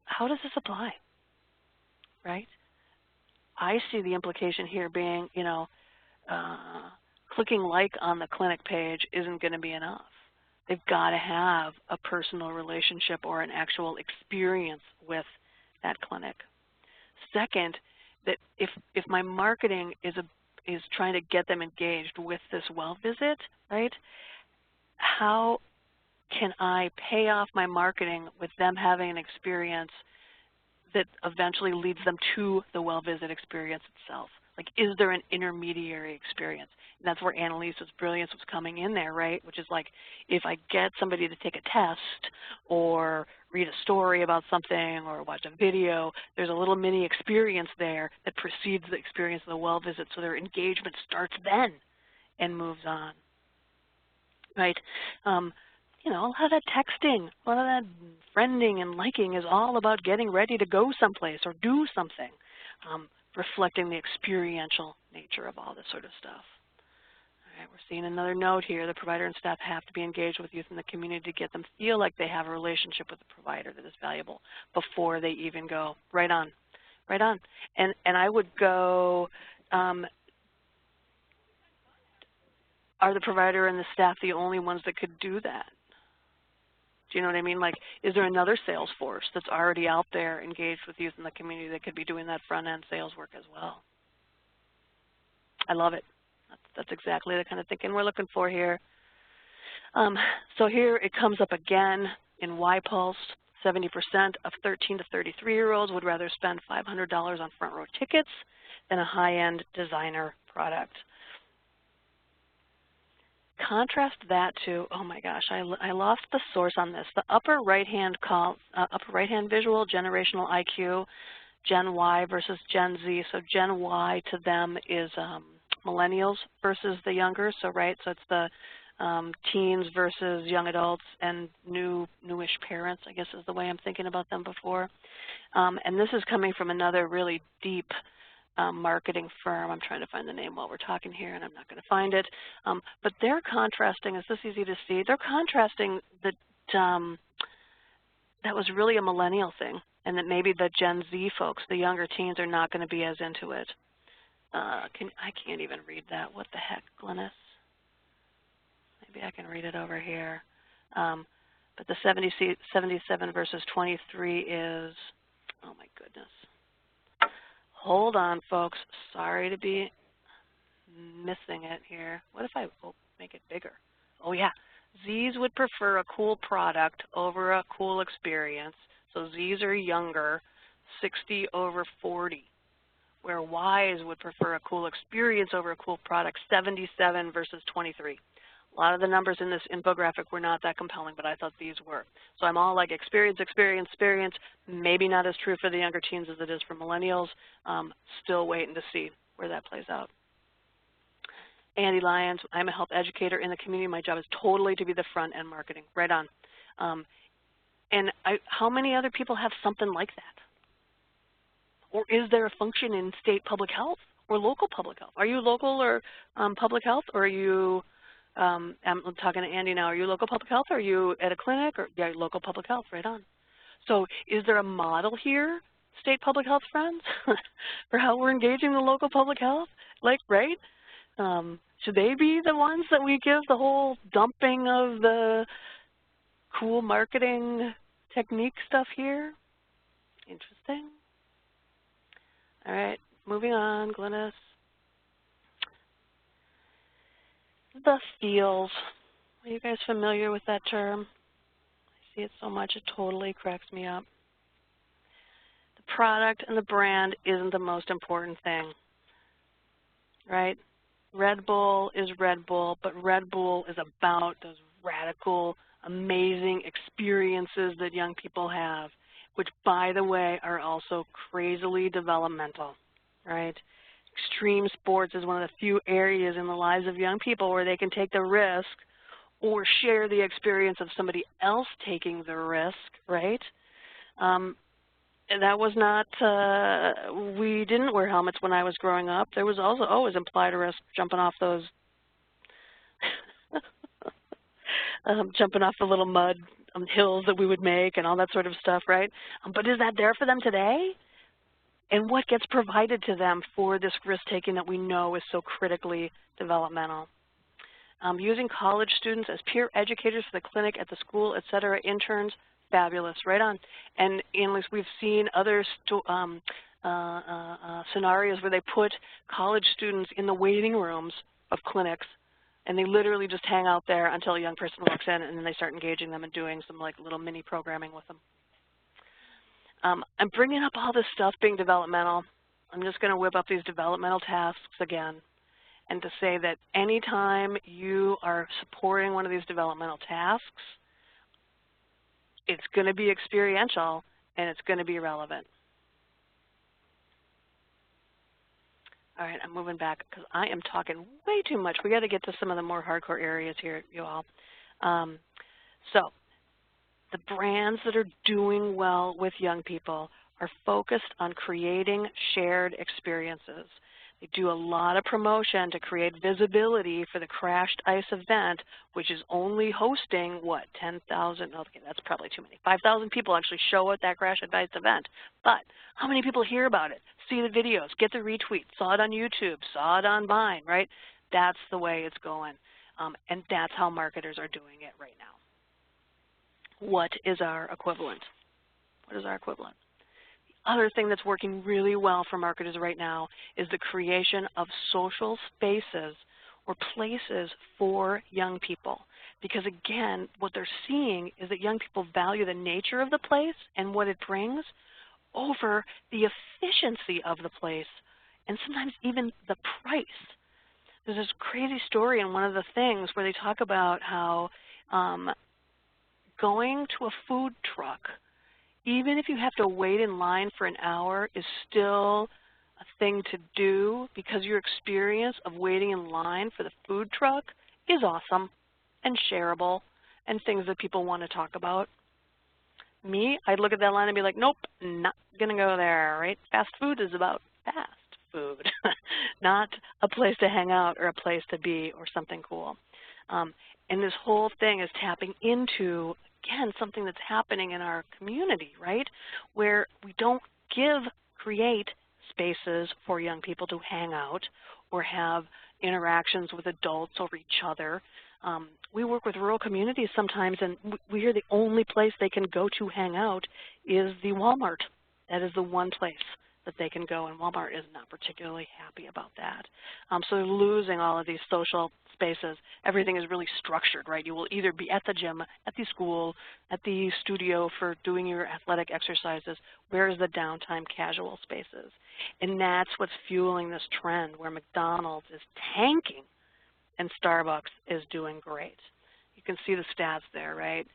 How does this apply, right? I see the implication here being, you know, clicking like on the clinic page isn't going to be enough. They've got to have a personal relationship or an actual experience with that clinic. Second, that if my marketing is trying to get them engaged with this well visit, right, how can I pay off my marketing with them having an experience that eventually leads them to the well visit experience itself? Like, is there an intermediary experience? And that's where Annalise's brilliance was coming in there, right? Which is like, if I get somebody to take a test or read a story about something or watch a video, there's a little mini experience there that precedes the experience of the well visit, so their engagement starts then and moves on, right? You know, a lot of that texting, a lot of that friending and liking is all about getting ready to go someplace or do something, reflecting the experiential nature of all this sort of stuff. All right, we're seeing another note here. The provider and staff have to be engaged with youth in the community to get them feel like they have a relationship with the provider that is valuable before they even go. Right on, right on. And I would go, are the provider and the staff the only ones that could do that? Do you know what I mean? Like, is there another sales force that's already out there engaged with youth in the community that could be doing that front-end sales work as well? I love it. That's exactly the kind of thinking we're looking for here. So here it comes up again in YPulse. 70% of 13 to 33-year-olds would rather spend $500 on front row tickets than a high-end designer product. Contrast that to, oh my gosh, I lost the source on this. The upper right-hand visual, generational IQ, Gen Y versus Gen Z. So Gen Y to them is millennials versus the younger. So right, so it's the teens versus young adults and newish parents, I guess is the way I'm thinking about them before. And this is coming from another really deep marketing firm. I'm trying to find the name while we're talking here, and I'm not going to find it. But they're contrasting, is this easy to see? They're contrasting that that was really a millennial thing, and that maybe the Gen Z folks, the younger teens, are not going to be as into it. I can't even read that. What the heck, Glynis? Maybe I can read it over here. But the 77 versus 23 is, oh my goodness. Hold on, folks. Sorry to be missing it here. What if I make it bigger? Oh, yeah. Zs would prefer a cool product over a cool experience. So Zs are younger, 60 over 40, where Ys would prefer a cool experience over a cool product, 77 versus 23. A lot of the numbers in this infographic were not that compelling, but I thought these were. So I'm all like experience, experience, experience. Maybe not as true for the younger teens as it is for millennials. Still waiting to see where that plays out. Andy Lyons, I'm a health educator in the community. My job is totally to be the front end marketing. Right on. And how many other people have something like that? Or is there a function in state public health or local public health? Are you local or public health, or are you I'm talking to Andy now. Are you local public health? Or are you at a clinic? Or yeah, local public health, right on. So is there a model here, state public health friends, for how we're engaging the local public health? Like, right? Should they be the ones that we give the whole dumping of the cool marketing technique stuff here? Interesting. All right, moving on, Glynis. The feels. Are you guys familiar with that term? I see it so much it totally cracks me up. The product and the brand isn't the most important thing, right? Red Bull is Red Bull, but Red Bull is about those radical, amazing experiences that young people have, which, by the way, are also crazily developmental, right? Extreme sports is one of the few areas in the lives of young people where they can take the risk or share the experience of somebody else taking the risk, right? That was not, we didn't wear helmets when I was growing up. There was also always implied risk jumping off those, jumping off the little mud hills that we would make and all that sort of stuff, right? But is that there for them today? And what gets provided to them for this risk-taking that we know is so critically developmental? Using college students as peer educators for the clinic, at the school, et cetera, interns, fabulous, right on. And we've seen other scenarios where they put college students in the waiting rooms of clinics, and they literally just hang out there until a young person walks in, and then they start engaging them and doing some like little mini programming with them. I'm bringing up all this stuff being developmental. I'm just going to whip up these developmental tasks again, and to say that anytime you are supporting one of these developmental tasks, it's going to be experiential and it's going to be relevant. All right, I'm moving back because I am talking way too much. We got to get to some of the more hardcore areas here, you all. So the brands that are doing well with young people are focused on creating shared experiences. They do a lot of promotion to create visibility for the Crashed Ice event, which is only hosting, what, 10,000? Okay, that's probably too many. 5,000 people actually show at that Crashed Ice event. But how many people hear about it, see the videos, get the retweets, saw it on YouTube, saw it on Vine, right? That's the way it's going. And that's how marketers are doing it right now. What is our equivalent? What is our equivalent? Other thing that's working really well for marketers right now is the creation of social spaces or places for young people. Because again, what they're seeing is that young people value the nature of the place and what it brings over the efficiency of the place and sometimes even the price. There's this crazy story in one of the things where they talk about how going to a food truck, even if you have to wait in line for an hour, is still a thing to do because your experience of waiting in line for the food truck is awesome and shareable and things that people want to talk about. Me, I'd look at that line and be like, nope, not going to go there, right? Fast food is about fast food, not a place to hang out or a place to be or something cool. And this whole thing is tapping into, again, something that's happening in our community, right, where we don't create spaces for young people to hang out or have interactions with adults over each other. We work with rural communities sometimes, and we hear the only place they can go to hang out is the Walmart. That is the one place that they can go, and Walmart is not particularly happy about that. So they're losing all of these social spaces. Everything is really structured, right? You will either be at the gym, at the school, at the studio for doing your athletic exercises. Where is the downtime casual spaces? And that's what's fueling this trend where McDonald's is tanking and Starbucks is doing great. You can see the stats there, right?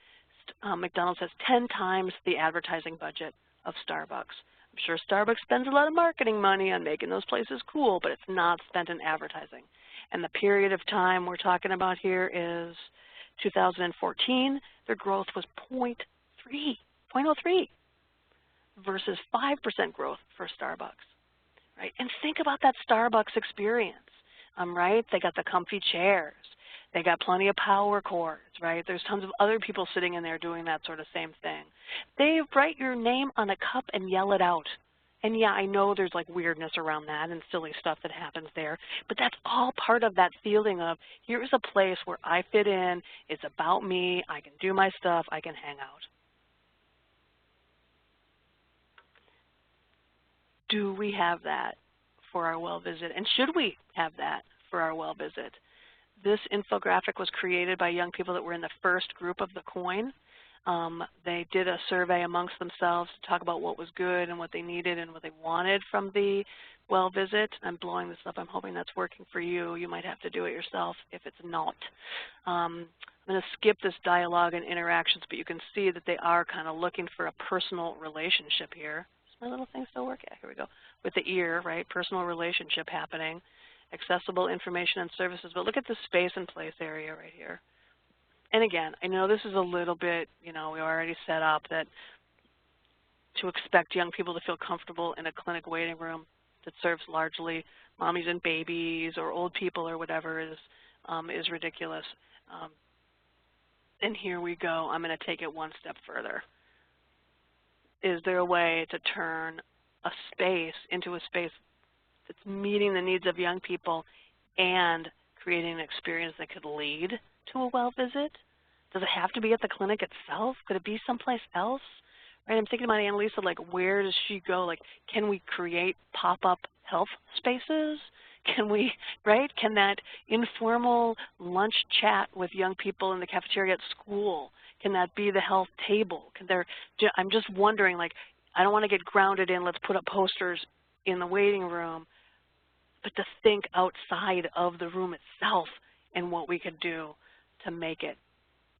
McDonald's has 10 times the advertising budget of Starbucks. I'm sure Starbucks spends a lot of marketing money on making those places cool, but it's not spent in advertising. And the period of time we're talking about here is 2014. Their growth was 0.03 versus 5% growth for Starbucks, right? And think about that Starbucks experience, right? They got the comfy chairs. They got plenty of power cords, right? There's tons of other people sitting in there doing that sort of same thing. They write your name on a cup and yell it out. And yeah, I know there's like weirdness around that and silly stuff that happens there, but that's all part of that feeling of here's a place where I fit in, it's about me, I can do my stuff, I can hang out. Do we have that for our well visit? And should we have that for our well visit? This infographic was created by young people that were in the first group of the coin. They did a survey amongst themselves to talk about what was good and what they needed and what they wanted from the well visit. I'm blowing this up. I'm hoping that's working for you. You might have to do it yourself if it's not. I'm going to skip this dialogue and interactions, but you can see that they are kind of looking for a personal relationship here. Does my little thing still work? Yeah, here we go. With the ear, right? Personal relationship happening. Accessible information and services. But look at the space and place area right here. And again, I know this is a little bit, we already set up that to expect young people to feel comfortable in a clinic waiting room that serves largely mommies and babies or old people or whatever is ridiculous. And here we go. I'm going to take it one step further. Is there a way to turn a space into a space that's meeting the needs of young people and creating an experience that could lead to a well visit? Does it have to be at the clinic itself? Could it be someplace else? Right, I'm thinking about Annalisa, like where does she go? Like, can we create pop-up health spaces? Can we, right? Can that informal lunch chat with young people in the cafeteria at school, can that be the health table? I'm just wondering, like, I don't want to get grounded in let's put up posters in the waiting room, but to think outside of the room itself and what we could do to make it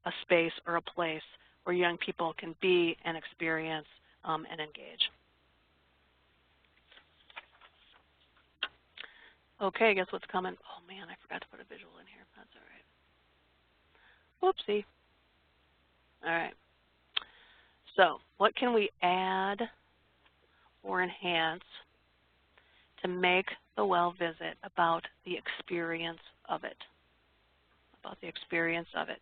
a space or a place where young people can be and experience and engage. Okay, guess what's coming? Oh man, I forgot to put a visual in here. That's all right. Whoopsie. All right. So what can we add or enhance to make the well visit about the experience of it? About the experience of it.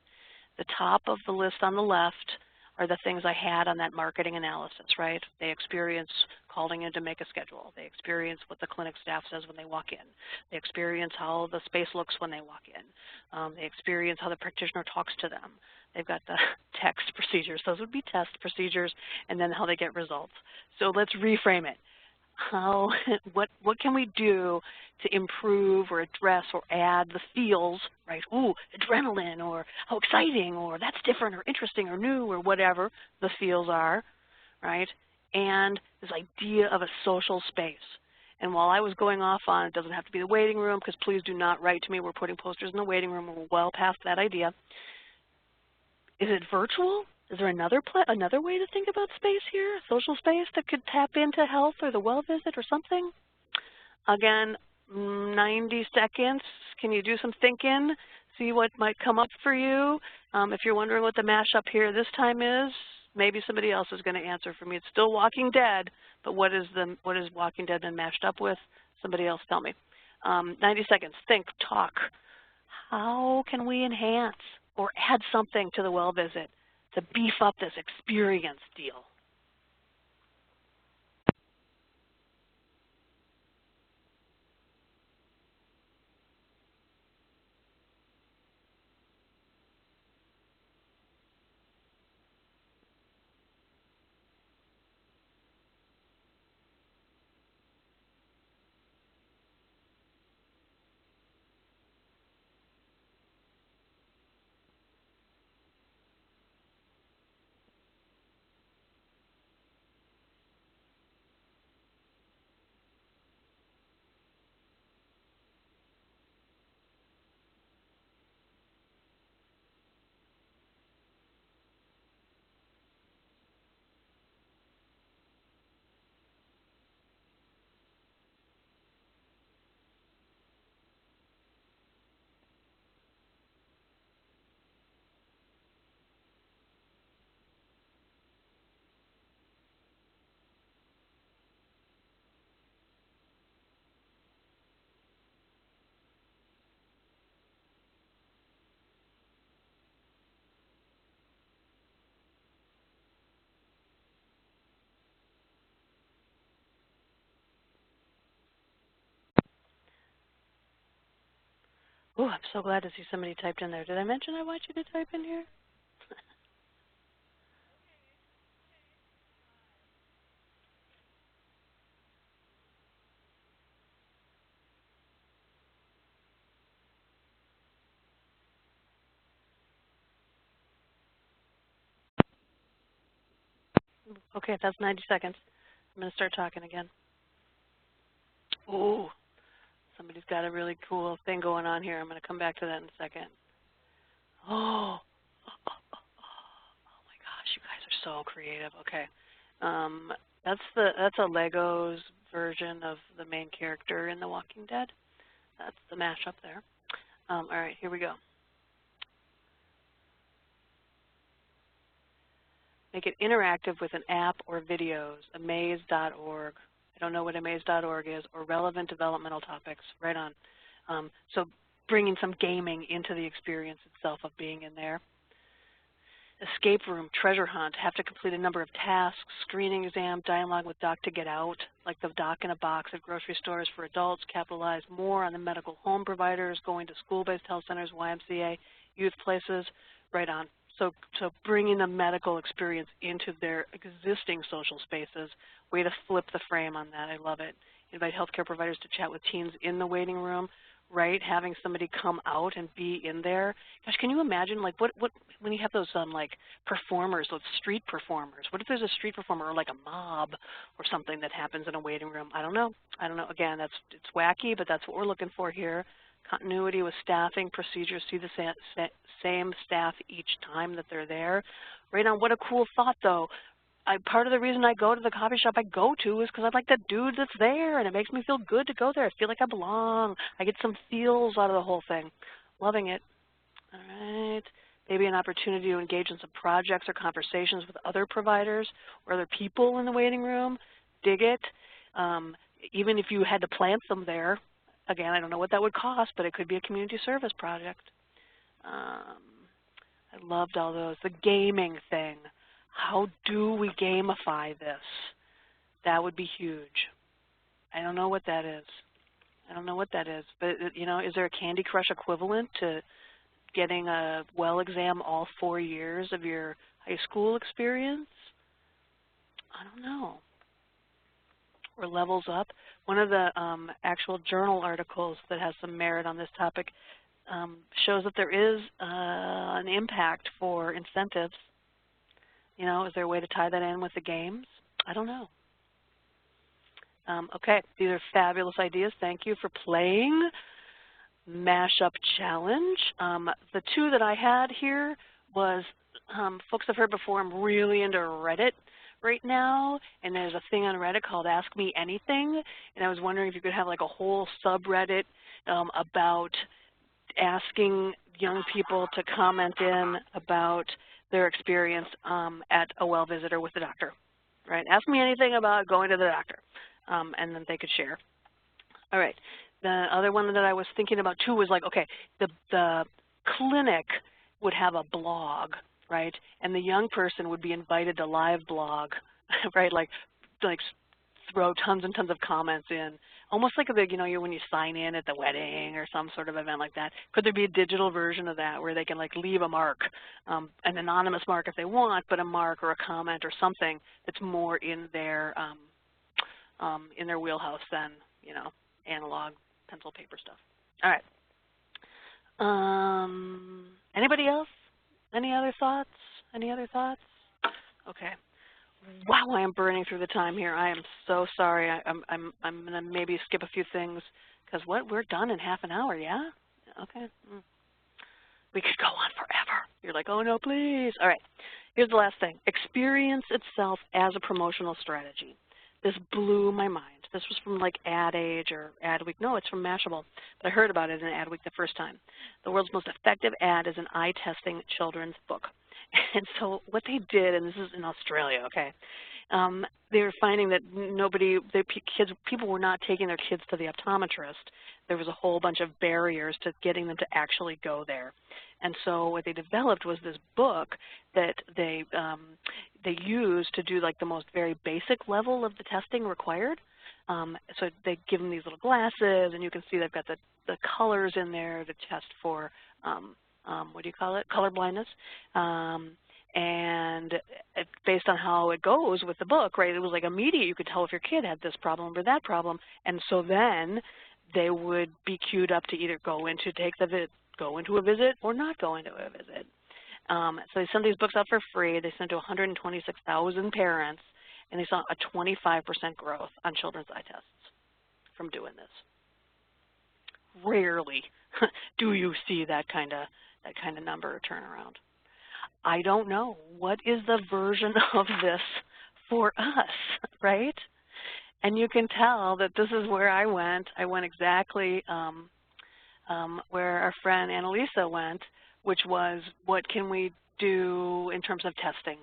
The top of the list on the left are the things I had on that marketing analysis, right? They experience calling in to make a schedule. They experience what the clinic staff says when they walk in. They experience how the space looks when they walk in. They experience how the practitioner talks to them. They've got the text procedures. Those would be test procedures, and then how they get results. So let's reframe it. What can we do to improve or address or add the feels, right? Ooh, adrenaline, or how exciting, or that's different or interesting or new, or whatever the feels are, right? And this idea of a social space. And while I was going off on it doesn't have to be the waiting room, because please do not write to me, we're putting posters in the waiting room, we're well past that idea. Is it virtual? Is there another way to think about space here, social space that could tap into health or the well visit or something? Again, 90 seconds. Can you do some thinking? See what might come up for you. If you're wondering what the mashup here this time is, maybe somebody else is going to answer for me. It's still Walking Dead, but what is Walking Dead been mashed up with? Somebody else tell me. 90 seconds. Think, talk. How can we enhance or add something to the well visit to beef up this experience deal? Oh, I'm so glad to see somebody typed in there. Did I mention I want you to type in here? Okay, that's 90 seconds. I'm going to start talking again. Ooh, somebody's got a really cool thing going on here. I'm going to come back to that in a second. Oh, oh my gosh, you guys are so creative. Okay, that's a Legos version of the main character in The Walking Dead. That's the mashup there. All right, here we go. Make it interactive with an app or videos, amaze.org. I don't know what amaze.org is, or relevant developmental topics, right on. So bringing some gaming into the experience itself of being in there. Escape room, treasure hunt, have to complete a number of tasks, screening exam, dialogue with doc to get out, like the doc in a box at grocery stores for adults, capitalize more on the medical home providers, going to school-based health centers, YMCA, youth places, right on. So bringing the medical experience into their existing social spaces, way to flip the frame on that. I love it. Invite healthcare providers to chat with teens in the waiting room, right? Having somebody come out and be in there. Gosh, can you imagine, like, what when you have those like performers, those street performers? What if there's a street performer or like a mob or something that happens in a waiting room? I don't know. Again, it's wacky, but that's what we're looking for here. Continuity with staffing procedures. See the same staff each time that they're there. Right on. What a cool thought, though. Part of the reason I go to the coffee shop I go to is because I like the dude that's there, and it makes me feel good to go there. I feel like I belong. I get some feels out of the whole thing. Loving it. All right. Maybe an opportunity to engage in some projects or conversations with other providers or other people in the waiting room. Dig it. Even if you had to plant them there, again, I don't know what that would cost, but it could be a community service project. I loved all those. The gaming thing. How do we gamify this? That would be huge. I don't know what that is. But, you know, is there a Candy Crush equivalent to getting a well exam all 4 years of your high school experience? I don't know. Or levels up. One of the actual journal articles that has some merit on this topic shows that there is an impact for incentives. You know, is there a way to tie that in with the games? I don't know. Okay, these are fabulous ideas. Thank you for playing. Mashup challenge. The two that I had here was, folks have heard before, I'm really into Reddit right now, and there's a thing on Reddit called Ask Me Anything, and I was wondering if you could have like a whole subreddit about asking young people to comment in about their experience at a well visit or with the doctor, right? Ask me anything about going to the doctor, and then they could share. All right. The other one that I was thinking about too was like, okay, the clinic would have a blog, right? And the young person would be invited to live blog, right? Like throw tons and tons of comments in, almost like the, you know, when you sign in at the wedding or some sort of event like that. Could there be a digital version of that where they can like leave a mark, an anonymous mark if they want, but a mark or a comment or something that's more in their wheelhouse than, you know, analog pencil paper stuff. All right. Anybody else? Any other thoughts? Okay. Wow, I am burning through the time here. I am so sorry. I'm going to maybe skip a few things because we're done in half an hour, yeah? Okay. We could go on forever. You're like, oh no, please. All right. Here's the last thing. Experience itself as a promotional strategy. This blew my mind. This was from like Ad Age or Ad Week. No, it's from Mashable. But I heard about it in Ad Week the first time. The world's most effective ad is an eye-testing children's book. And so what they did, and this is in Australia, okay, they were finding that people were not taking their kids to the optometrist. There was a whole bunch of barriers to getting them to actually go there. And so what they developed was this book that they used to do like the most very basic level of the testing required. So they give them these little glasses, and you can see they've got the colors in there to test for what do you call it? Color blindness. And based on how it goes with the book, right, it was like immediate. You could tell if your kid had this problem or that problem. And so then they would be queued up to either go into a visit or not go into a visit. So they sent these books out for free. They sent to 126,000 parents, and they saw a 25% growth on children's eye tests from doing this. Rarely do you see that kind of number or turnaround. I don't know. What is the version of this for us, right? And you can tell that this is where I went. I went exactly where our friend Annalisa went, which was, what can we do in terms of testing?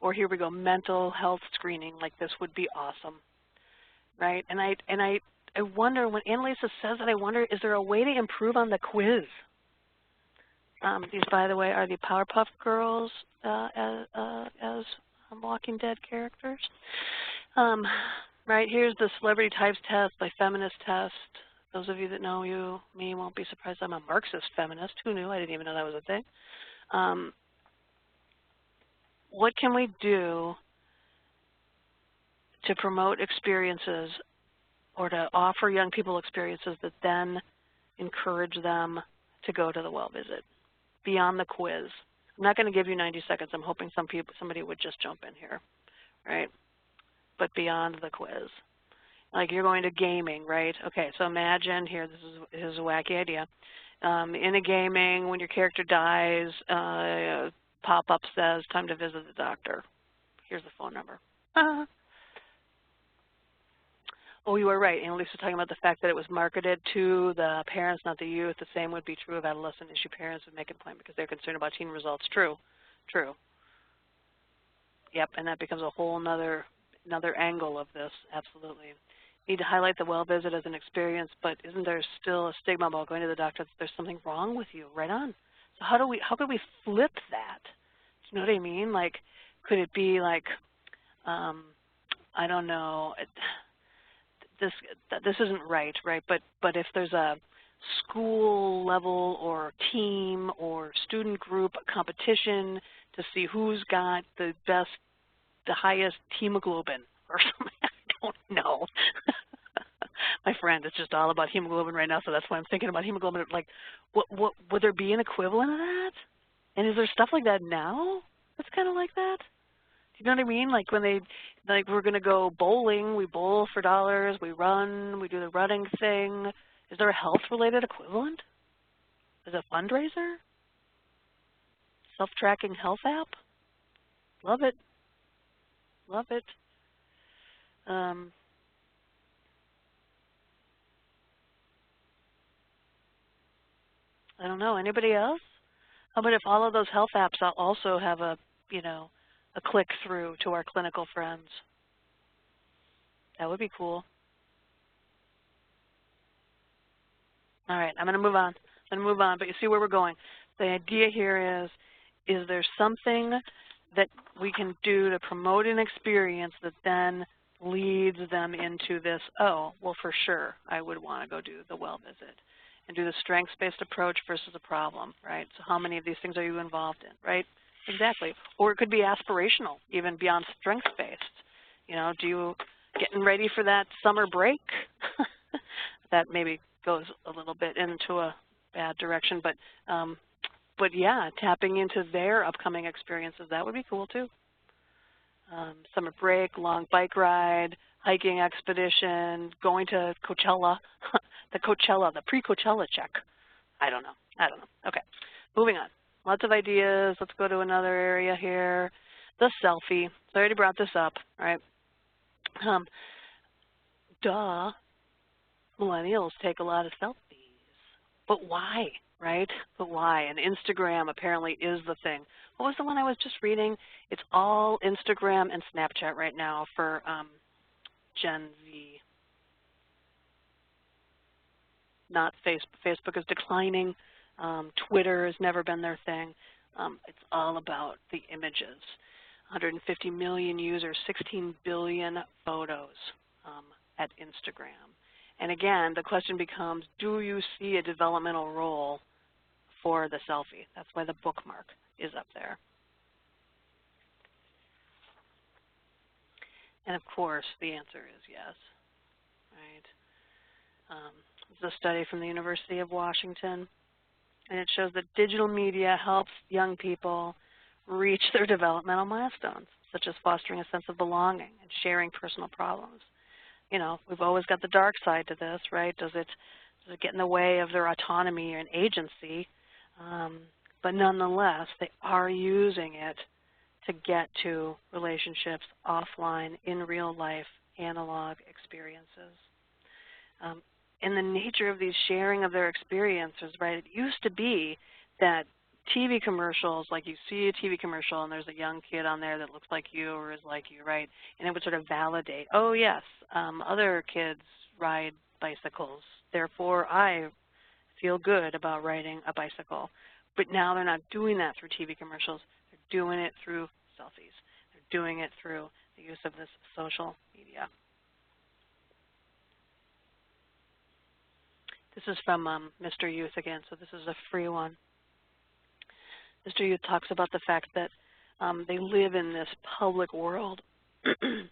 Or here we go, mental health screening, like this would be awesome, right? And I wonder, when Annalisa says that, I wonder, is there a way to improve on the quiz? These, by the way, are the Powerpuff Girls as Walking Dead characters. Right, here's the Celebrity Types Test by Feminist Test. Those of you that know me won't be surprised I'm a Marxist feminist. Who knew? I didn't even know that was a thing. What can we do to promote experiences or to offer young people experiences that then encourage them to go to the well visit beyond the quiz? I'm not going to give you 90 seconds. I'm hoping somebody would just jump in here, right? But beyond the quiz. Like you're going to gaming, right? Okay, so imagine here, this is a wacky idea. In a gaming, when your character dies, pop-up says, time to visit the doctor. Here's the phone number. Oh, you were right. Annalise was talking about the fact that it was marketed to the parents, not the youth. The same would be true of adolescent issue parents who make a plan because they're concerned about teen results. True. Yep, and that becomes a whole another angle of this, absolutely. Need to highlight the well visit as an experience, but isn't there still a stigma about going to the doctor that there's something wrong with you? Right on. So how could we flip that? Do you know what I mean? Like, could it be like, I don't know, this isn't right? But if there's a school level or team or student group competition to see who's got the highest hemoglobin or something, I don't know. My friend, it's just all about hemoglobin right now, so that's why I'm thinking about hemoglobin. Like, what would there be an equivalent of that? And is there stuff like that now that's kind of like that? Do you know what I mean? Like when we're going to go bowling, we bowl for dollars, we run, we do the running thing. Is there a health-related equivalent? Is it a fundraiser? Self-tracking health app? Love it. Love it. I don't know. Anybody else? How about if all of those health apps also have a click through to our clinical friends? That would be cool. All right, I'm going to move on. But you see where we're going. The idea here is there something that we can do to promote an experience that then leads them into this, oh, well, for sure, I would want to go do the well visit and do the strengths-based approach versus a problem, right? So how many of these things are you involved in, right? Exactly. Or it could be aspirational, even beyond strengths-based. You know, getting ready for that summer break? That maybe goes a little bit into a bad direction, but yeah, tapping into their upcoming experiences, that would be cool too. Summer break, long bike ride, hiking expedition, going to Coachella, the pre-Coachella check. I don't know. Okay, moving on. Lots of ideas. Let's go to another area here. The selfie. So I already brought this up, right? Duh. Millennials take a lot of selfies. But why, right? But why? And Instagram apparently is the thing. What was the one I was just reading? It's all Instagram and Snapchat right now for Gen Z. Not Facebook. Facebook is declining. Twitter has never been their thing. It's all about the images. 150 million users, 16 billion photos at Instagram. And again, the question becomes, do you see a developmental role for the selfie? That's why the bookmark is up there. And of course, the answer is yes, right? This is a study from the University of Washington. And it shows that digital media helps young people reach their developmental milestones, such as fostering a sense of belonging and sharing personal problems. You know, we've always got the dark side to this, right? Does it get in the way of their autonomy and agency? But nonetheless, they are using it to get to relationships offline, in real life, analog experiences. And the nature of these sharing of their experiences, right, it used to be that TV commercials, like you see a TV commercial and there's a young kid on there that looks like you or is like you, right, and it would sort of validate, oh yes, other kids ride bicycles, therefore I feel good about riding a bicycle. But now they're not doing that through TV commercials, they're doing it through selfies, they're doing it through the use of this social media. This is from Mr. Youth again, so this is a free one. Mr. Youth talks about the fact that they live in this public world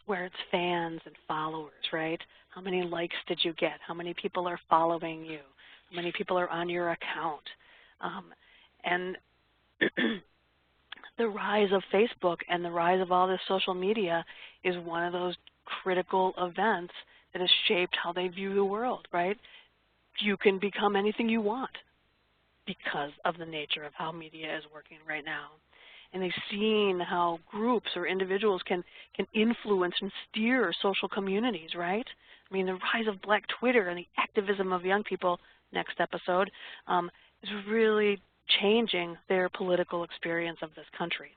where it's fans and followers, right? How many likes did you get? How many people are following you? How many people are on your account? And the rise of Facebook and the rise of all this social media is one of those critical events that has shaped how they view the world, right? You can become anything you want because of the nature of how media is working right now. And they've seen how groups or individuals can influence and steer social communities, right? I mean, the rise of Black Twitter and the activism of young people, next episode, is really changing their political experience of this country.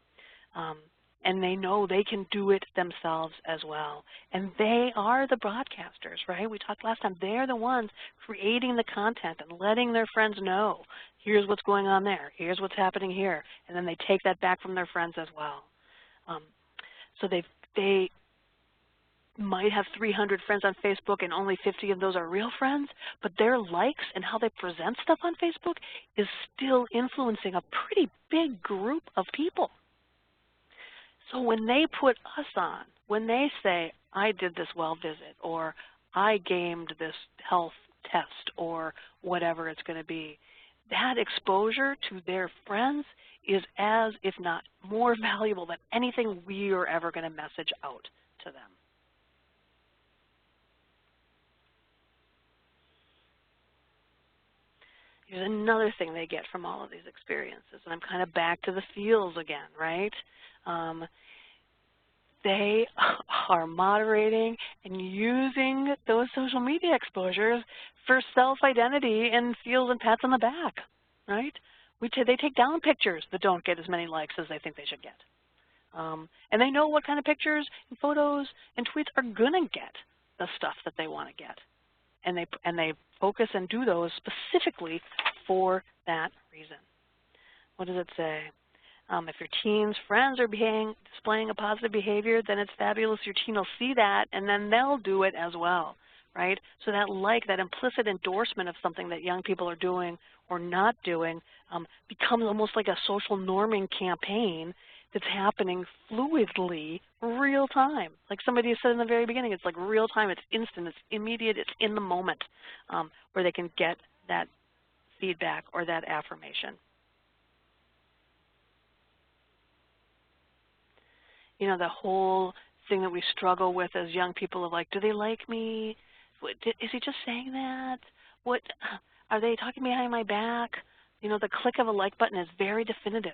And they know they can do it themselves as well. And they are the broadcasters, right? We talked last time. They're the ones creating the content and letting their friends know, here's what's going on there, here's what's happening here. And then they take that back from their friends as well. So they might have 300 friends on Facebook and only 50 of those are real friends, but their likes and how they present stuff on Facebook is still influencing a pretty big group of people. So when they put us on, when they say, I did this well visit, or I gamed this health test, or whatever it's going to be, that exposure to their friends is as, if not more valuable than anything we are ever going to message out to them. Here's another thing they get from all of these experiences, and I'm kind of back to the feels again, right? They are moderating and using those social media exposures for self-identity and feels and pats on the back, right? They take down pictures that don't get as many likes as they think they should get. And they know what kind of pictures and photos and tweets are going to get the stuff that they want to get. And they focus and do those specifically for that reason. What does it say? If your teen's friends are displaying a positive behavior, then it's fabulous. Your teen will see that, and then they'll do it as well, right? So that that implicit endorsement of something that young people are doing or not doing becomes almost like a social norming campaign that's happening fluidly, real time. Like somebody said in the very beginning, it's like real time, it's instant, it's immediate, it's in the moment where they can get that feedback or that affirmation. You know, the whole thing that we struggle with as young people of like, do they like me? Is he just saying that? What are they talking behind my back? You know, the click of a like button is very definitive.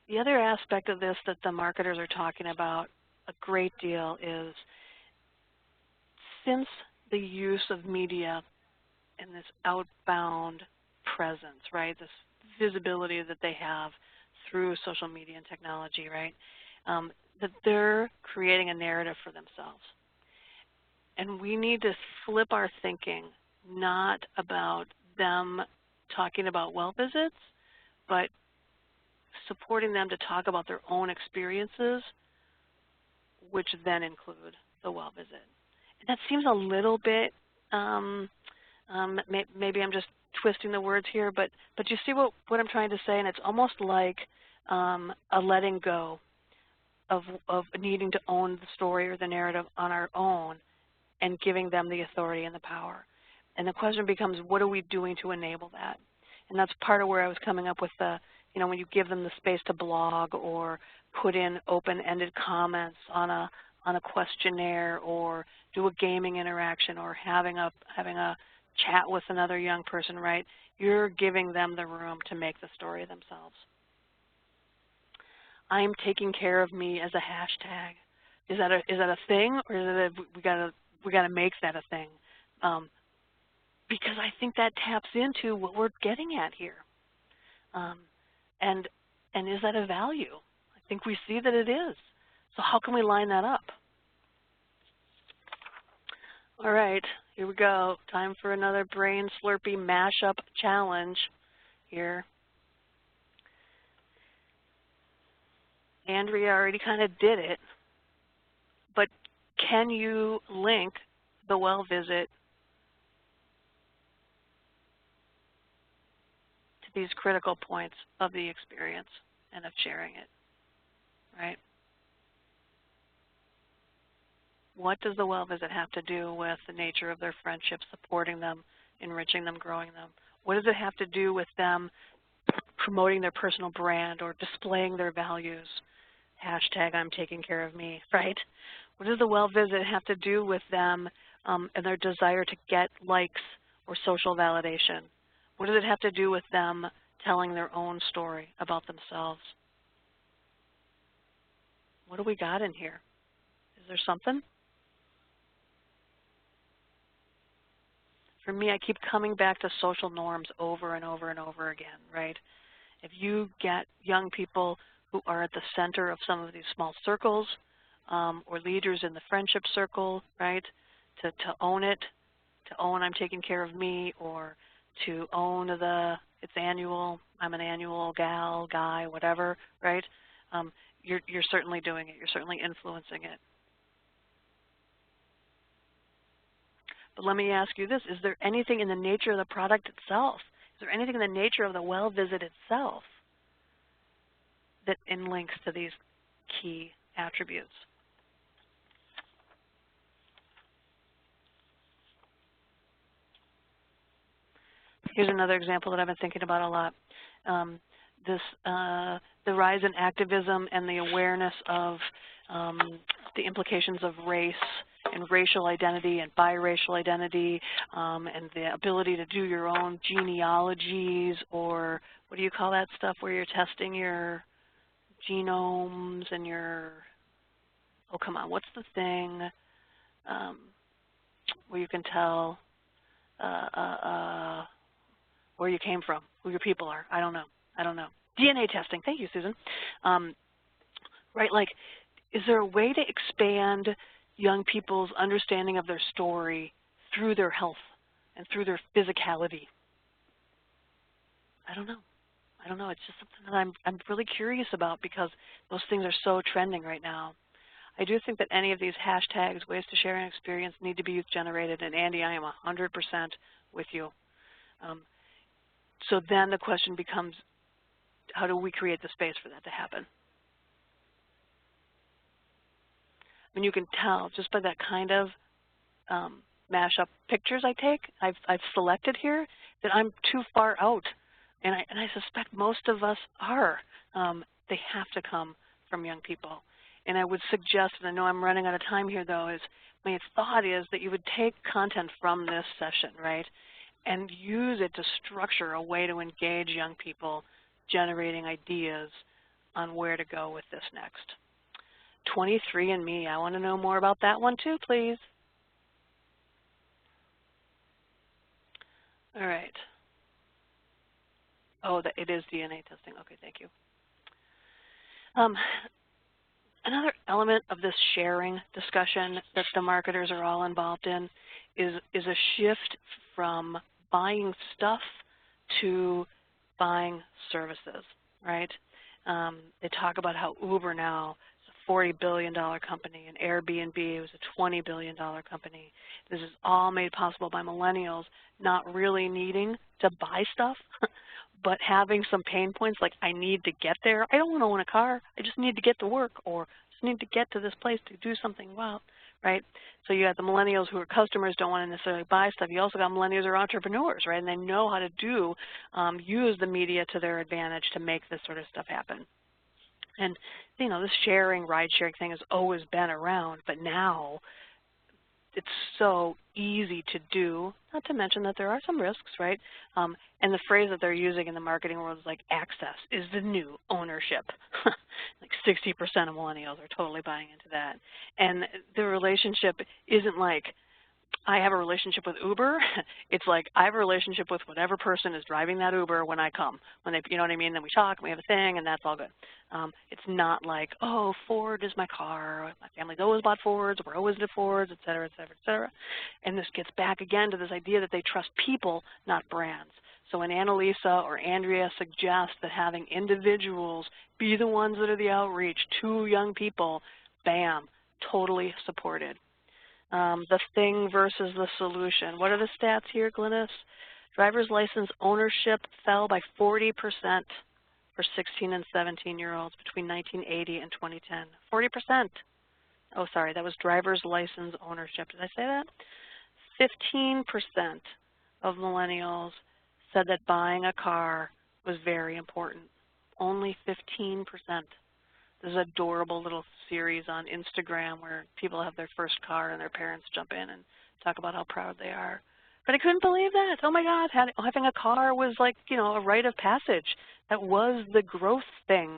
The other aspect of this that the marketers are talking about a great deal is since the use of media and this outbound presence, right, this visibility that they have through social media and technology, right, that they're creating a narrative for themselves. And we need to flip our thinking not about them talking about well visits, but supporting them to talk about their own experiences, which then include the well visit. And that seems a little bit, maybe I'm just twisting the words here, but you see what I'm trying to say, and it's almost like a letting go of needing to own the story or the narrative on our own and giving them the authority and the power. And the question becomes, what are we doing to enable that? And that's part of where I was coming up with the, when you give them the space to blog or put in open-ended comments on a questionnaire or do a gaming interaction or having a chat with another young person, right? You're giving them the room to make the story themselves. I'm taking care of me as a hashtag. Is that a thing, or is it we gotta make that a thing? Because I think that taps into what we're getting at here. And is that a value? I think we see that it is. So how can we line that up? All right, here we go. Time for another brain slurpy mashup challenge here. Andrea already kind of did it, but can you link the well visit to these critical points of the experience and of sharing it, right? What does the well visit have to do with the nature of their friendship, supporting them, enriching them, growing them? What does it have to do with them promoting their personal brand or displaying their values? Hashtag I'm taking care of me, right? What does the well visit have to do with them and their desire to get likes or social validation? What does it have to do with them telling their own story about themselves? What do we got in here? Is there something? For me, I keep coming back to social norms over and over and over again, right? If you get young people who are at the center of some of these small circles or leaders in the friendship circle, right, to own it, to own I'm taking care of me, or to own it's annual, I'm an annual gal, guy, whatever, right? You're certainly doing it. You're certainly influencing it. But let me ask you this, is there anything in the nature of the product itself? Is there anything in the nature of the well visit itself that links to these key attributes? Here's another example that I've been thinking about a lot. The rise in activism and the awareness of the implications of race and racial identity and biracial identity and the ability to do your own genealogies, or what do you call that stuff where you're testing your genomes and your, oh come on, what's the thing where you can tell where you came from, who your people are? I don't know. DNA testing. Thank you, Susan. Right, like, is there a way to expand young people's understanding of their story through their health and through their physicality? I don't know. It's just something that I'm really curious about because those things are so trending right now. I do think that any of these hashtags, ways to share an experience, need to be youth-generated. And Andy, I am 100% with you. So then the question becomes, how do we create the space for that to happen? I mean, you can tell just by that kind of mashup pictures I've selected here, that I'm too far out. And I suspect most of us are. They have to come from young people. And I would suggest, and I know I'm running out of time here though, my thought is that you would take content from this session, right, and use it to structure a way to engage young people, generating ideas on where to go with this next. 23andMe, I want to know more about that one too, please. All right. Oh, it is DNA testing. Okay, thank you. Another element of this sharing discussion that the marketers are all involved in is a shift from buying stuff to buying services, right? They talk about how Uber now is a $40 billion company and Airbnb was a $20 billion company. This is all made possible by millennials not really needing to buy stuff, but having some pain points like I need to get there. I don't want to own a car. I just need to get to work, or just need to get to this place to do something well, right? So you got the millennials who are customers, don't want to necessarily buy stuff. You also got millennials who are entrepreneurs, right? And they know how to use the media to their advantage to make this sort of stuff happen. And, this sharing, ride-sharing thing has always been around, but now it's so easy to do, not to mention that there are some risks, right? And the phrase that they're using in the marketing world is like access is the new ownership. Like 60% of millennials are totally buying into that. And the relationship isn't like, I have a relationship with Uber. It's like I have a relationship with whatever person is driving that Uber when I come. When they, you know what I mean? Then we talk and we have a thing and that's all good. It's not like, oh, Ford is my car. My family's always bought Fords. We're always into Fords, et cetera, et cetera, et cetera. And this gets back again to this idea that they trust people, not brands. So when Annalisa or Andrea suggest that having individuals be the ones that are the outreach to young people, bam, totally supported. The thing versus the solution. What are the stats here, Glynis? Driver's license ownership fell by 40% for 16 and 17-year-olds between 1980 and 2010. 40%. Oh, sorry, that was driver's license ownership. Did I say that? 15% of millennials said that buying a car was very important. Only 15%. There's an adorable little series on Instagram where people have their first car and their parents jump in and talk about how proud they are. But I couldn't believe that. Oh my God, having a car was like, a rite of passage. That was the growth thing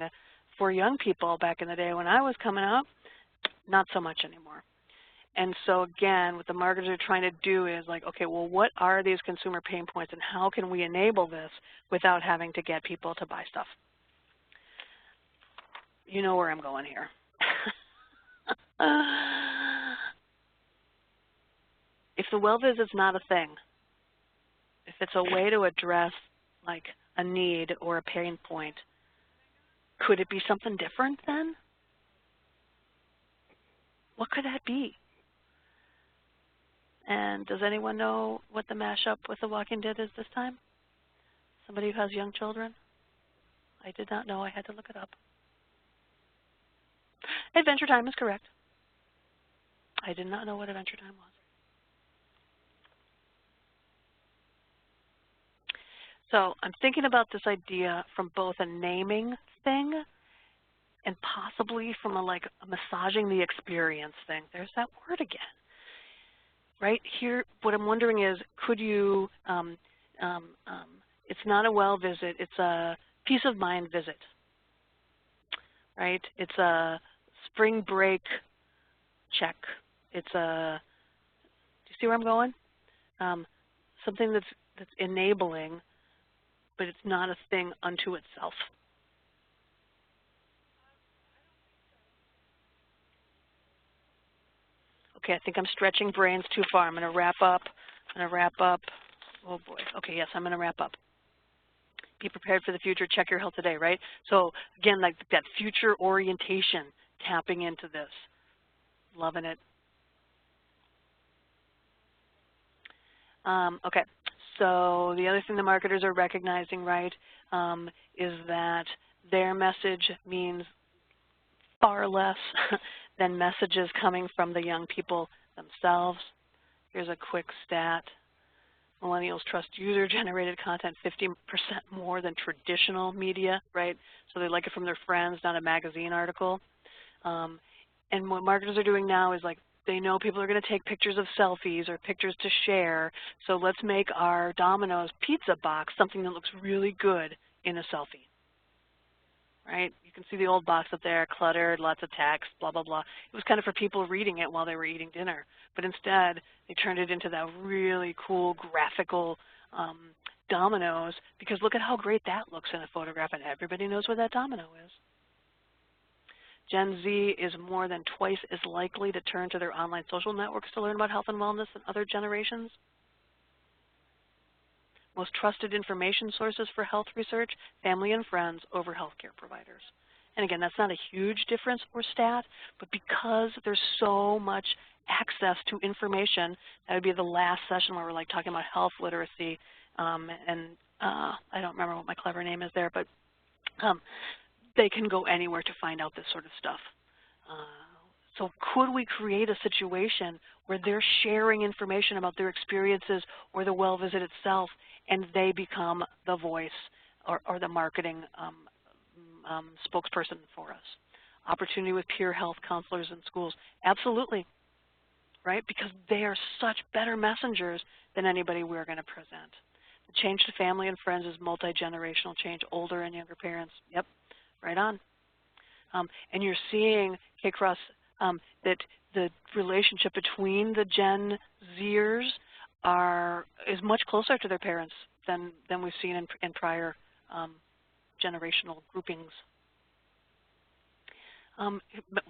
for young people back in the day when I was coming up. Not so much anymore. And so again, what the marketers are trying to do is like, okay, well, what are these consumer pain points and how can we enable this without having to get people to buy stuff? You know where I'm going here. If the well visit's not a thing, if it's a way to address like a need or a pain point, could it be something different then? What could that be? And does anyone know what the mashup with The Walking Dead is this time? Somebody who has young children? I did not know. I had to look it up. Adventure Time is correct. I did not know what Adventure Time was. So I'm thinking about this idea from both a naming thing and possibly from a massaging the experience thing. There's that word again. Right here, what I'm wondering is, could you, it's not a well visit, it's a peace of mind visit, right? It's a spring break check. It's a, do you see where I'm going? Something that's enabling, but it's not a thing unto itself. Okay, I think I'm stretching brains too far. I'm going to wrap up. Oh boy. Okay, yes, I'm going to wrap up. Be prepared for the future. Check your health today, right? So again, like that future orientation, tapping into this. Loving it. Okay, so the other thing the marketers are recognizing, right, is that their message means far less than messages coming from the young people themselves. Here's a quick stat. Millennials trust user-generated content 50% more than traditional media, right? So they like it from their friends, not a magazine article. And what marketers are doing now is like, they know people are going to take pictures of selfies or pictures to share, so let's make our Domino's pizza box something that looks really good in a selfie. Right? You can see the old box up there, cluttered, lots of text, blah, blah, blah. It was kind of for people reading it while they were eating dinner. But instead, they turned it into that really cool graphical Domino's, because look at how great that looks in a photograph, and everybody knows where that Domino is. Gen Z is more than twice as likely to turn to their online social networks to learn about health and wellness than other generations. Most trusted information sources for health research, family and friends over healthcare providers. And again, that's not a huge difference or stat, but because there's so much access to information, that would be the last session where we're like talking about health literacy, and I don't remember what my clever name is there, but they can go anywhere to find out this sort of stuff. So could we create a situation where they're sharing information about their experiences or the well visit itself, and they become the voice or the marketing spokesperson for us? Opportunity with peer health counselors in schools, absolutely, right? Because they are such better messengers than anybody we're going to present. The change to family and friends is multi-generational change, older and younger parents. Yep, right on. And you're seeing, K-Cross, that the relationship between the Gen Zers is much closer to their parents than we've seen in prior generational groupings.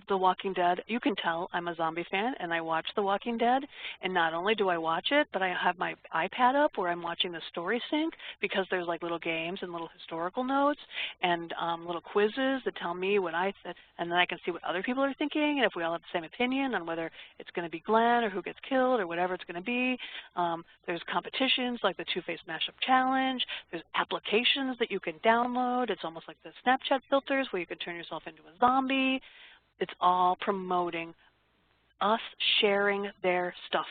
The Walking Dead, you can tell I'm a zombie fan and I watch The Walking Dead, and not only do I watch it, but I have my iPad up where I'm watching the story sync, because there's like little games and little historical notes and little quizzes that tell me what I said, and then I can see what other people are thinking and if we all have the same opinion on whether it's going to be Glenn or who gets killed or whatever it's going to be. There's competitions like the Two-Face Mashup Challenge. There's applications that you can download. It's almost like the Snapchat filters where you can turn yourself into a zombie. It's all promoting us sharing their stuff.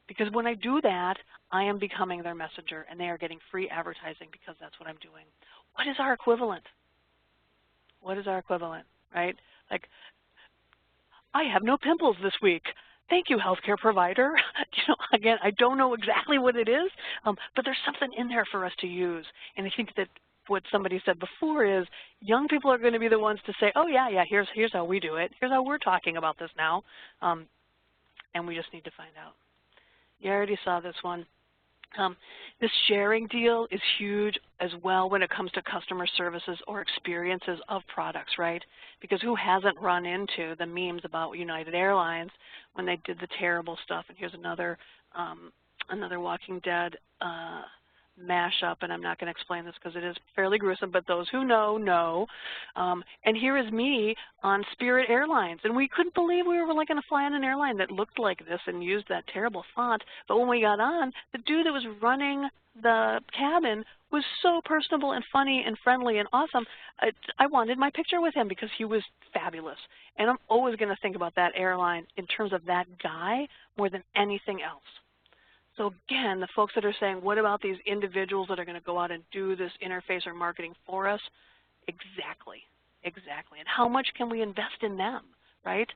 Because when I do that, I am becoming their messenger, and they are getting free advertising because that's what I'm doing. What is our equivalent? What is our equivalent, right? Like, I have no pimples this week. Thank you, healthcare provider. Again, I don't know exactly what it is, but there's something in there for us to use. And I think that what somebody said before is young people are going to be the ones to say, oh, yeah, here's how we do it. Here's how we're talking about this now. And we just need to find out. You already saw this one. This sharing deal is huge as well when it comes to customer services or experiences of products, right? Because who hasn't run into the memes about United Airlines when they did the terrible stuff? And here's another Walking Dead mashup, and I'm not going to explain this because it is fairly gruesome, but those who know, know. And here is me on Spirit Airlines, and we couldn't believe we were like going to fly on an airline that looked like this and used that terrible font. But when we got on, the dude that was running the cabin was so personable and funny and friendly and awesome. I wanted my picture with him because he was fabulous. And I'm always going to think about that airline in terms of that guy more than anything else. So again, the folks that are saying, what about these individuals that are going to go out and do this interface or marketing for us? Exactly. And how much can we invest in them, right?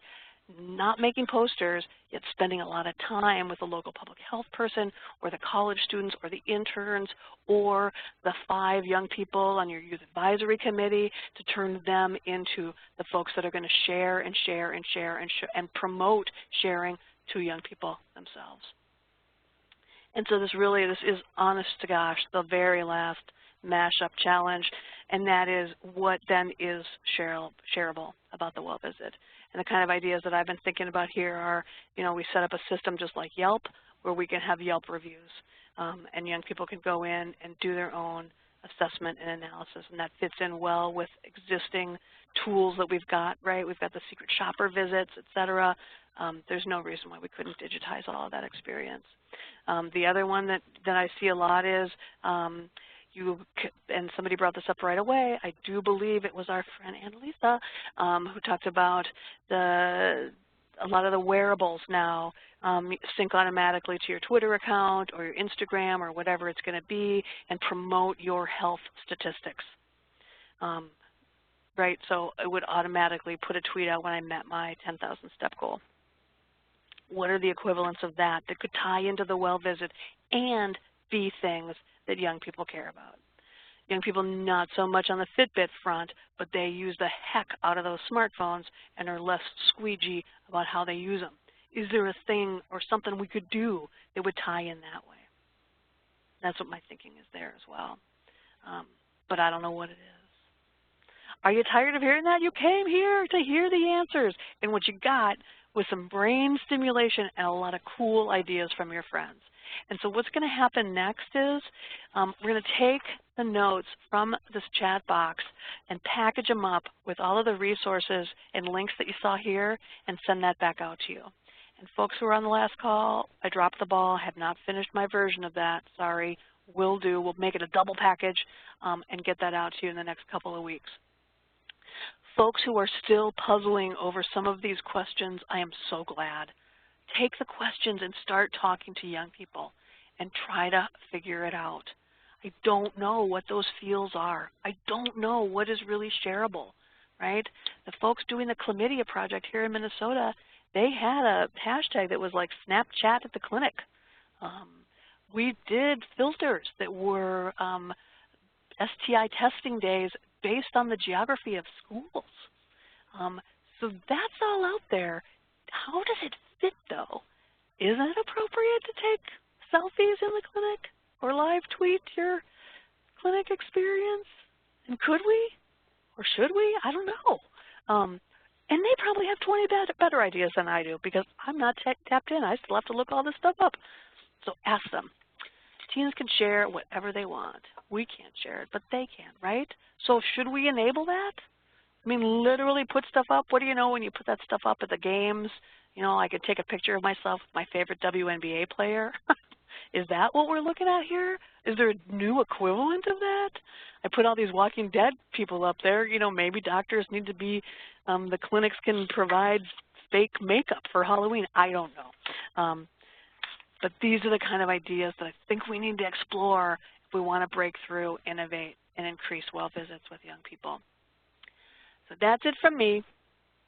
Not making posters, yet spending a lot of time with the local public health person or the college students or the interns or the 5 young people on your youth advisory committee to turn them into the folks that are going to share and promote sharing to young people themselves. And so this is, honest to gosh, the very last mashup challenge, and that is what then is shareable about the well visit. And the kind of ideas that I've been thinking about here are, we set up a system just like Yelp where we can have Yelp reviews, and young people can go in and do their own assessment and analysis, and that fits in well with existing tools that we've got, right? We've got the secret shopper visits, et cetera. There's no reason why we couldn't digitize all of that experience. The other one that I see a lot is, and somebody brought this up right away, I do believe it was our friend Annalisa who talked about a lot of the wearables now sync automatically to your Twitter account or your Instagram or whatever it's going to be and promote your health statistics. Right, so it would automatically put a tweet out when I met my 10,000 step goal. What are the equivalents of that could tie into the well visit and be things that young people care about? Young people not so much on the Fitbit front, but they use the heck out of those smartphones and are less squeegee about how they use them. Is there a thing or something we could do that would tie in that way? That's what my thinking is there as well. But I don't know what it is. Are you tired of hearing that? You came here to hear the answers. And what you got was some brain stimulation and a lot of cool ideas from your friends. And so what's going to happen next is we're going to take the notes from this chat box and package them up with all of the resources and links that you saw here and send that back out to you. And folks who were on the last call, I dropped the ball, have not finished my version of that. Sorry, will do. We'll make it a double package and get that out to you in the next couple of weeks. folks who are still puzzling over some of these questions, I am so glad. Take the questions and start talking to young people and try to figure it out. I don't know what those feels are. I don't know what is really shareable, right? The folks doing the chlamydia project here in Minnesota, they had a hashtag that was like Snapchat at the clinic. We did filters that were STI testing days based on the geography of schools. So that's all out there. How does it fit, though? Isn't it appropriate to take selfies in the clinic or live tweet your clinic experience? And could we or should we? I don't know. And they probably have 20 better ideas than I do because I'm not tapped in. I still have to look all this stuff up. So ask them. Teens can share whatever they want. We can't share it, but they can, right? So should we enable that? I mean, literally put stuff up. What do you know when you put that stuff up at the games? You know, I could take a picture of myself with my favorite WNBA player. Is that what we're looking at here? Is there a new equivalent of that? I put all these Walking Dead people up there. You know, maybe doctors need to be, the clinics can provide fake makeup for Halloween. I don't know. But these are the kind of ideas that I think we need to explore if we want to break through, innovate, and increase well visits with young people. So that's it from me.